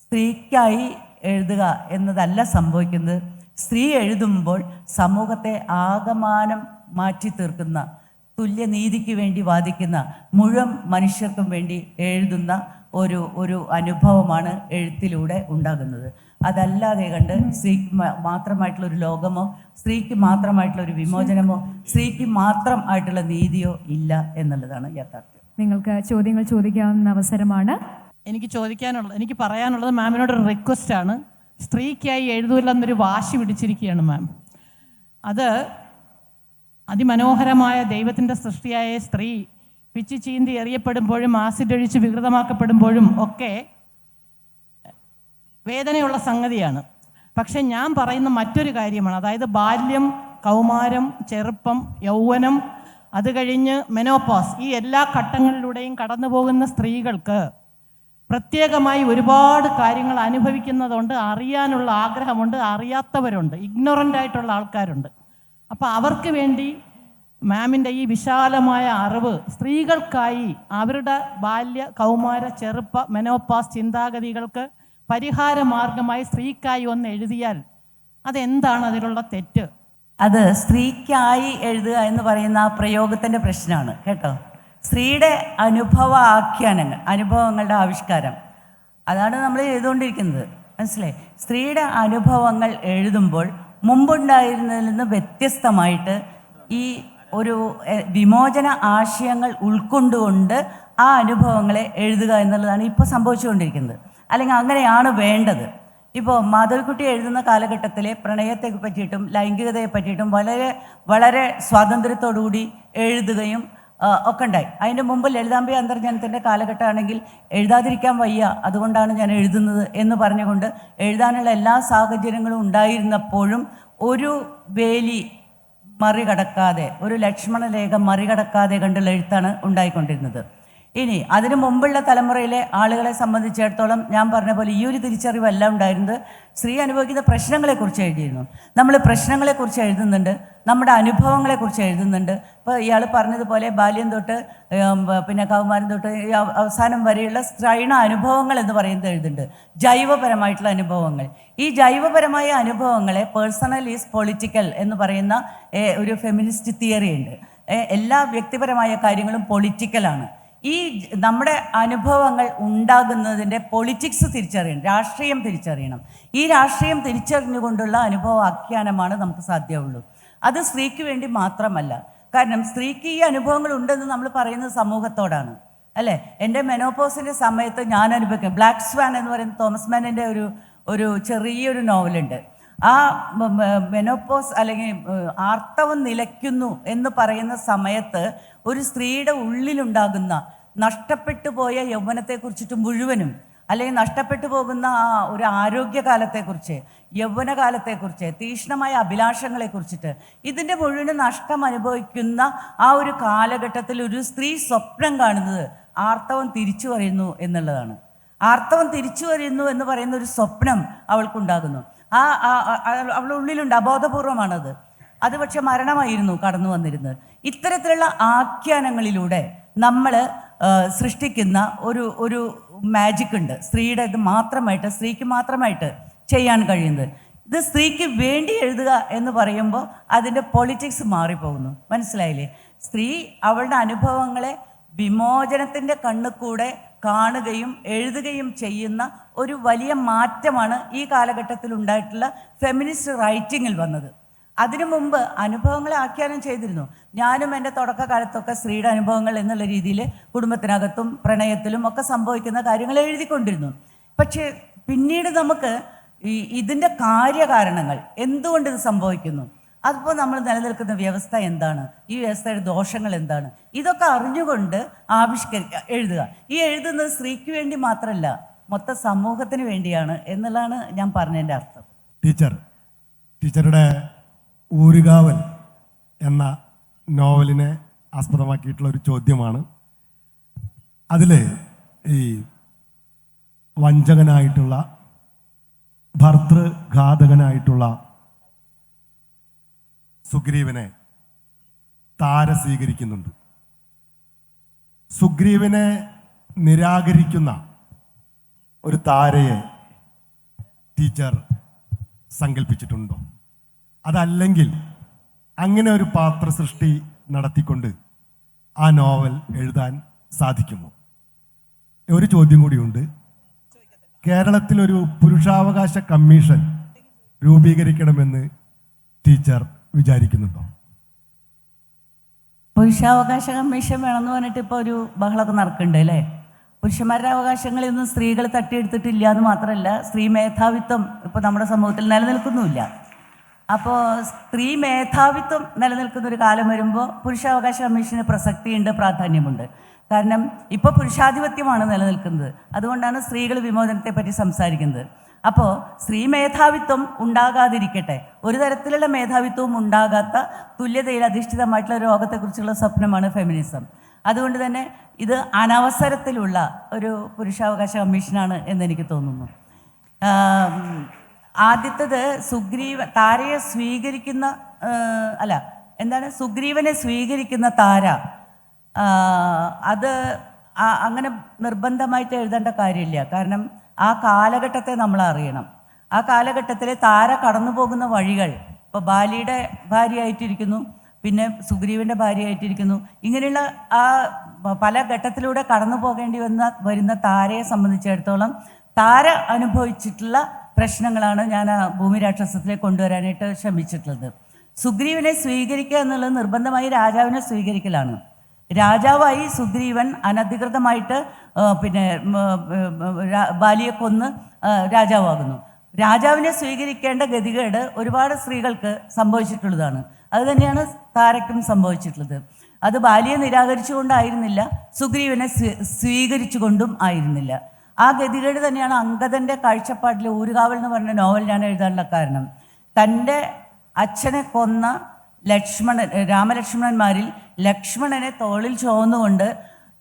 സ്ത്രീക്കായി എഴുതുക എന്നതല്ല സംഭവിക്കുന്നത്. സ്ത്രീ എഴുതുമ്പോൾ സമൂഹത്തെ ആകമാനം മാറ്റി തീർക്കുന്ന, തുല്യനീതിക്ക് വേണ്ടി വാദിക്കുന്ന, മുഴുവൻ മനുഷ്യർക്കും വേണ്ടി എഴുതുന്ന ഒരു അനുഭവമാണ് എഴുത്തിലൂടെ ഉണ്ടാകുന്നത്. അതല്ലാതെ കണ്ട് സ്ത്രീക്ക് മാത്രമായിട്ടുള്ളൊരു ലോകമോ, സ്ത്രീക്ക് മാത്രമായിട്ടുള്ളൊരു വിമോചനമോ, സ്ത്രീക്ക് മാത്രം ആയിട്ടുള്ള നീതിയോ ഇല്ല എന്നുള്ളതാണ് യാഥാർത്ഥ്യം. നിങ്ങൾക്ക് ചോദ്യങ്ങൾ ചോദിക്കാവുന്ന അവസരമാണ്. എനിക്ക് പറയാനുള്ളത് മാമിനോടൊരു റിക്വസ്റ്റാണ്. സ്ത്രീക്കായി എഴുതൂലെന്നൊരു വാശി പിടിച്ചിരിക്കുകയാണ് മാം. അത് അതിമനോഹരമായ ദൈവത്തിൻ്റെ സൃഷ്ടിയായ സ്ത്രീ പിച്ചി ചീന്തി എറിയപ്പെടുമ്പോഴും ആസിഡ് ഒഴിച്ച് വികൃതമാക്കപ്പെടുമ്പോഴും ഒക്കെ വേദനയുള്ള സംഗതിയാണ്. പക്ഷെ ഞാൻ പറയുന്ന മറ്റൊരു കാര്യമാണ്. അതായത് ബാല്യം, കൗമാരം, ചെറുപ്പം, യൗവനം, അത് കഴിഞ്ഞ് മെനോപോസ്, ഈ എല്ലാ ഘട്ടങ്ങളിലൂടെയും കടന്നു പോകുന്ന സ്ത്രീകൾക്ക് പ്രത്യേകമായി ഒരുപാട് കാര്യങ്ങൾ അനുഭവിക്കുന്നതുകൊണ്ട്, അറിയാനുള്ള ആഗ്രഹമുണ്ട്, അറിയാത്തവരുണ്ട്, ഇഗ്നോറൻ്റ് ആയിട്ടുള്ള ആൾക്കാരുണ്ട്. അപ്പോൾ അവർക്ക് വേണ്ടി മാമിൻ്റെ ഈ വിശാലമായ അറിവ് സ്ത്രീകൾക്കായി അവരുടെ ബാല്യ, കൗമാര, ചെറുപ്പ, മെനോപാസ് ചിന്താഗതികൾക്ക് പരിഹാര മാർഗമായി സ്ത്രീക്കായി ഒന്ന് എഴുതിയാൽ അതെന്താണ് അതിലുള്ള തെറ്റ്? അത് സ്ത്രീക്കായി എഴുതുക എന്ന് പറയുന്ന ആ പ്രയോഗത്തിൻ്റെ പ്രശ്നമാണ് കേട്ടോ. സ്ത്രീയുടെ ആഖ്യാനങ്ങൾ, അനുഭവങ്ങളുടെ ആവിഷ്കാരം, അതാണ് നമ്മൾ ചെയ്തുകൊണ്ടിരിക്കുന്നത്. മനസ്സിലായി? സ്ത്രീയുടെ അനുഭവങ്ങൾ എഴുതുമ്പോൾ മുമ്പുണ്ടായിരുന്നതിൽ നിന്ന് വ്യത്യസ്തമായിട്ട് ഈ ഒരു വിമോചന ആശയങ്ങൾ ഉൾക്കൊണ്ടുകൊണ്ട് ആ അനുഭവങ്ങളെ എഴുതുക എന്നുള്ളതാണ് ഇപ്പോൾ സംഭവിച്ചുകൊണ്ടിരിക്കുന്നത്. അല്ലെങ്കിൽ അങ്ങനെയാണ് വേണ്ടത്. ഇപ്പോൾ മാധവിക്കുട്ടി എഴുതുന്ന കാലഘട്ടത്തിലെ പ്രണയത്തെ പറ്റിയിട്ടും ലൈംഗികതയെ പറ്റിയിട്ടും വളരെ വളരെ സ്വാതന്ത്ര്യത്തോടുകൂടി എഴുതുകയും ഒക്കെ ഉണ്ടായി. അതിൻ്റെ മുമ്പ് ലളിതാംബിക അന്തർജനത്തിൻ്റെ കാലഘട്ടമാണെങ്കിൽ എഴുതാതിരിക്കാൻ വയ്യ, അതുകൊണ്ടാണ് ഞാൻ എഴുതുന്നത് എന്ന് പറഞ്ഞുകൊണ്ട് എഴുതാനുള്ള എല്ലാ സാഹചര്യങ്ങളും ഉണ്ടായിരുന്നപ്പോഴും ഒരു വേലി മറികടക്കാതെ, ഒരു ലക്ഷ്മണരേഖ മറികടക്കാതെ കണ്ടുള്ള എഴുത്താണ് ഉണ്ടായിക്കൊണ്ടിരുന്നത്. ഇനി അതിനു മുമ്പുള്ള തലമുറയിലെ ആളുകളെ സംബന്ധിച്ചിടത്തോളം ഞാൻ പറഞ്ഞ പോലെ ഈ ഒരു തിരിച്ചറിവല്ല ഉണ്ടായിരുന്നത്. സ്ത്രീ അനുഭവിക്കുന്ന പ്രശ്നങ്ങളെക്കുറിച്ച് എഴുതിയിരുന്നു. നമ്മൾ പ്രശ്നങ്ങളെക്കുറിച്ച് എഴുതുന്നുണ്ട്, നമ്മുടെ അനുഭവങ്ങളെക്കുറിച്ച് എഴുതുന്നുണ്ട്. ഇപ്പോൾ ഇയാൾ പറഞ്ഞതുപോലെ ബാല്യം തൊട്ട് പിന്നെ കൗമാരം തൊട്ട് അവസാനം വരെയുള്ള സ്ത്രൈണ അനുഭവങ്ങൾ എന്ന് പറയുന്നത് എഴുതുന്നുണ്ട്. ജൈവപരമായിട്ടുള്ള അനുഭവങ്ങൾ. ഈ ജൈവപരമായ അനുഭവങ്ങളെ പേഴ്സണൽ ഈസ് പൊളിറ്റിക്കൽ എന്ന് പറയുന്ന ഒരു ഫെമിനിസ്റ്റ് തിയറി ഉണ്ട്. എല്ലാ വ്യക്തിപരമായ കാര്യങ്ങളും പൊളിറ്റിക്കലാണ്. ഈ നമ്മുടെ അനുഭവങ്ങൾ ഉണ്ടാകുന്നതിൻ്റെ പൊളിറ്റിക്സ് തിരിച്ചറിയണം, രാഷ്ട്രീയം തിരിച്ചറിയണം. ഈ രാഷ്ട്രീയം തിരിച്ചറിഞ്ഞുകൊണ്ടുള്ള അനുഭവ ആഖ്യാനമാണ് നമുക്ക് സാധ്യമുള്ളൂ. അത് സ്ത്രീക്ക് വേണ്ടി മാത്രമല്ല. കാരണം സ്ത്രീക്ക് ഈ അനുഭവങ്ങൾ ഉണ്ടെന്ന് നമ്മൾ പറയുന്നത് സമൂഹത്തോടാണ്, അല്ലേ? എൻ്റെ മെനോപോസിൻ്റെ സമയത്ത് ഞാൻ അനുഭവിക്കും. ബ്ലാക്ക് സ്വാൻ എന്ന് പറയുന്ന തോമസ് മാനിൻ്റെ ഒരു ചെറിയൊരു നോവലുണ്ട്. ആ മെനോപോസ് അല്ലെങ്കിൽ ആർത്തവം നിലയ്ക്കുന്നു എന്ന് പറയുന്ന സമയത്ത് ഒരു സ്ത്രീയുടെ ഉള്ളിലുണ്ടാകുന്ന നഷ്ടപ്പെട്ടു പോയ യൗവനത്തെക്കുറിച്ചിട്ട് മുഴുവനും, അല്ലെങ്കിൽ നഷ്ടപ്പെട്ടു പോകുന്ന ആ ഒരു ആരോഗ്യകാലത്തെക്കുറിച്ച്, യൗവനകാലത്തെക്കുറിച്ച്, തീക്ഷ്ണമായ അഭിലാഷങ്ങളെക്കുറിച്ചിട്ട്, ഇതിൻ്റെ മുഴുവനും നഷ്ടം അനുഭവിക്കുന്ന ആ ഒരു കാലഘട്ടത്തിൽ ഒരു സ്ത്രീ സ്വപ്നം കാണുന്നത് ആർത്തവം തിരിച്ചു വരുന്നു എന്നുള്ളതാണ്. ആർത്തവം തിരിച്ചു വരുന്നു എന്ന് പറയുന്ന ഒരു സ്വപ്നം അവൾക്കുണ്ടാകുന്നു. അവളുടെ ഉള്ളിലുണ്ട്, അബോധപൂർവമാണത്. അത് പക്ഷെ മരണമായിരുന്നു കടന്നു വന്നിരുന്നത്. ഇത്തരത്തിലുള്ള ആഖ്യാനങ്ങളിലൂടെ നമ്മൾ സൃഷ്ടിക്കുന്ന ഒരു മാജിക് ഉണ്ട്. സ്ത്രീയുടെ ഇത് മാത്രമായിട്ട്, സ്ത്രീക്ക് മാത്രമായിട്ട് ചെയ്യാൻ കഴിയുന്നത്. ഇത് സ്ത്രീക്ക് വേണ്ടി എഴുതുക എന്ന് പറയുമ്പോൾ അതിൻ്റെ പൊളിറ്റിക്സ് മാറിപ്പോകുന്നു. മനസ്സിലായില്ലേ? സ്ത്രീ അവളുടെ അനുഭവങ്ങളെ വിമോചനത്തിൻ്റെ കണ്ണുകൂടെ കാണുകയും എഴുതുകയും ചെയ്യുന്ന ഒരു വലിയ മാറ്റമാണ് ഈ കാലഘട്ടത്തിൽ ഉണ്ടായിട്ടുള്ള ഫെമിനിസ്റ്റ് റൈറ്റിങ്ങിൽ വന്നത്. അതിനു മുമ്പ് അനുഭവങ്ങളെ ആഖ്യാനം ചെയ്തിരുന്നു. ഞാനും എൻ്റെ തുടക്കകാലത്തൊക്കെ സ്ത്രീയുടെ അനുഭവങ്ങൾ എന്നുള്ള രീതിയിൽ കുടുംബത്തിനകത്തും പ്രണയത്തിലും ഒക്കെ സംഭവിക്കുന്ന കാര്യങ്ങൾ എഴുതിക്കൊണ്ടിരുന്നു. പക്ഷേ പിന്നീട് നമുക്ക് ഇതിൻ്റെ കാര്യകാരണങ്ങൾ, എന്തുകൊണ്ട് ഇത് സംഭവിക്കുന്നു, അതിപ്പോൾ നമ്മൾ നിലനിൽക്കുന്ന വ്യവസ്ഥ എന്താണ്, ഈ വ്യവസ്ഥയുടെ ദോഷങ്ങൾ എന്താണ്, ഇതൊക്കെ അറിഞ്ഞുകൊണ്ട് എഴുതുക. ഈ എഴുതുന്നത് സ്ത്രീക്ക് വേണ്ടി മാത്രമല്ല, മൊത്തം സമൂഹത്തിന് വേണ്ടിയാണ് എന്നുള്ളതാണ് ഞാൻ പറഞ്ഞതിൻ്റെ അർത്ഥം. ടീച്ചറുടെ ഊരുകാവൽ എന്ന നോവലിനെ ആസ്പദമാക്കിയിട്ടുള്ള ഒരു ചോദ്യമാണ്. അതിൽ ഈ വഞ്ചകനായിട്ടുള്ള ഭർതൃഘാതകനായിട്ടുള്ള സുഗ്രീവനെ താര സ്വീകരിക്കുന്നുണ്ട്. സുഗ്രീവനെ നിരാകരിക്കുന്ന ഒരു താരയെ ടീച്ചർ സങ്കല്പിച്ചിട്ടുണ്ടോ? അതല്ലെങ്കിൽ അങ്ങനെ ഒരു പാത്ര സൃഷ്ടി നടത്തിക്കൊണ്ട് ആ നോവൽ എഴുതാൻ സാധിക്കുമോ? ഒരു ചോദ്യം കൂടിയുണ്ട്. കേരളത്തിലൊരു പുരുഷാവകാശ കമ്മീഷൻ രൂപീകരിക്കണമെന്ന് ടീച്ചർ വിചാരിക്കുന്നുണ്ടോ? പുരുഷാവകാശ കമ്മീഷൻ വേണമെന്ന് പറഞ്ഞിട്ട് ഇപ്പോൾ ഒരു ബഹളമൊക്കെ നടക്കുന്നുണ്ട് അല്ലേ? പുരുഷന്മാരുടെ അവകാശങ്ങളൊന്നും സ്ത്രീകൾ തട്ടിയെടുത്തിട്ടില്ല എന്ന് മാത്രമല്ല, സ്ത്രീ മേധാവിത്വം ഇപ്പോൾ നമ്മുടെ സമൂഹത്തിൽ നിലനിൽക്കുന്നുമില്ല. അപ്പോൾ സ്ത്രീ മേധാവിത്വം നിലനിൽക്കുന്ന ഒരു കാലം വരുമ്പോൾ പുരുഷാവകാശ കമ്മീഷന് പ്രസക്തിയുണ്ട്, പ്രാധാന്യമുണ്ട്. കാരണം ഇപ്പോൾ പുരുഷാധിപത്യമാണ് നിലനിൽക്കുന്നത്. അതുകൊണ്ടാണ് സ്ത്രീകൾ വിമോചനത്തെ പറ്റി സംസാരിക്കുന്നത്. അപ്പോൾ സ്ത്രീ മേധാവിത്വം ഉണ്ടാകാതിരിക്കട്ടെ, ഒരു തരത്തിലുള്ള മേധാവിത്വവും ഉണ്ടാകാത്ത തുല്യതയിൽ അധിഷ്ഠിതമായിട്ടുള്ള ലോകത്തെക്കുറിച്ചുള്ള സ്വപ്നമാണ് ഫെമിനിസം. അതുകൊണ്ട് തന്നെ ഇത് അനവസരത്തിലുള്ള ഒരു പുരുഷാവകാശ കമ്മീഷനാണ് എന്നെനിക്ക് തോന്നുന്നു. ആദ്യത്തേത് താരയെ സ്വീകരിക്കുന്ന സുഗ്രീവനെ സ്വീകരിക്കുന്ന താര, അത് അങ്ങനെ നിർബന്ധമായിട്ട് എഴുതേണ്ട കാര്യമില്ല. കാരണം ആ കാലഘട്ടത്തെ നമ്മൾ അറിയണം. ആ കാലഘട്ടത്തിൽ താര കടന്നു പോകുന്ന വഴികൾ, ഇപ്പോൾ ബാലിയുടെ ഭാര്യയായിട്ടിരിക്കുന്നു, പിന്നെ സുഗ്രീവൻ്റെ ഭാര്യയായിട്ടിരിക്കുന്നു. ഇങ്ങനെയുള്ള ആ പല ഘട്ടത്തിലൂടെ കടന്നു പോകേണ്ടി വരുന്ന താരയെ സംബന്ധിച്ചിടത്തോളം താര അനുഭവിച്ചിട്ടുള്ള പ്രശ്നങ്ങളാണ് ഞാൻ ആ ഭൂമി രാക്ഷസത്തിലേക്ക് കൊണ്ടുവരാനായിട്ട് ശ്രമിച്ചിട്ടുള്ളത്. സുഗ്രീവനെ സ്വീകരിക്കുക എന്നുള്ളത് നിർബന്ധമായി രാജാവിനെ സ്വീകരിക്കലാണ്. രാജാവായി സുഗ്രീവൻ അനധികൃതമായിട്ട് ബാലിയെ കൊന്ന് രാജാവാകുന്നു. രാജാവിനെ സ്വീകരിക്കേണ്ട ഗതികേട് ഒരുപാട് സ്ത്രീകൾക്ക് സംഭവിച്ചിട്ടുള്ളതാണ്. അതുതന്നെയാണ് താരയ്ക്കും സംഭവിച്ചിട്ടുള്ളത്. അത് ബാലിയെ നിരാകരിച്ചുകൊണ്ടായിരുന്നില്ല, സുഗ്രീവനെ സ്വീകരിച്ചുകൊണ്ടും ആയിരുന്നില്ല. ആ ഗതികേട് തന്നെയാണ് അംഗദൻ്റെ കാഴ്ചപ്പാടിൽ ഊരുകാവൽ എന്ന് പറഞ്ഞ നോവൽ ഞാൻ എഴുതാനുള്ള കാരണം. തൻ്റെ അച്ഛനെ കൊന്ന രാമലക്ഷ്മണന്മാരിൽ ലക്ഷ്മണനെ തോളിൽ ചുവന്നുകൊണ്ട്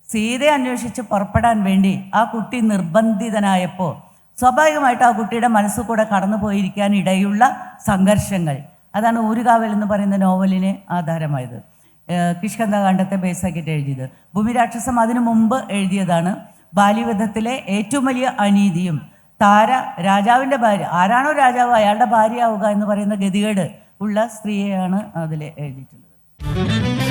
സീതയെ അന്വേഷിച്ച് പുറപ്പെടാൻ വേണ്ടി ആ കുട്ടി നിർബന്ധിതനായപ്പോൾ സ്വാഭാവികമായിട്ട് ആ കുട്ടിയുടെ മനസ്സിൽ കൂടെ കടന്നു പോയിരിക്കാൻ ഇടയുള്ള സംഘർഷങ്ങൾ, അതാണ് ഊരുകാവൽ എന്ന് പറയുന്ന നോവലിന് ആധാരമായത്. കിഷ്കിന്ധാകാന്ഡത്തെ ബേസാക്കിയിട്ട് എഴുതിയത്. ഭൂമി രാക്ഷസം അതിനു മുമ്പ് എഴുതിയതാണ്. ബാല്യവധത്തിലെ ഏറ്റവും വലിയ അനീതിയും താര രാജാവിൻ്റെ ഭാര്യ, ആരാണോ രാജാവ് അയാളുടെ ഭാര്യയാവുക എന്ന് പറയുന്ന ഗതികേട് ഉള്ള സ്ത്രീയെയാണ് അതിൽ എഴുതിയിട്ടുള്ളത്.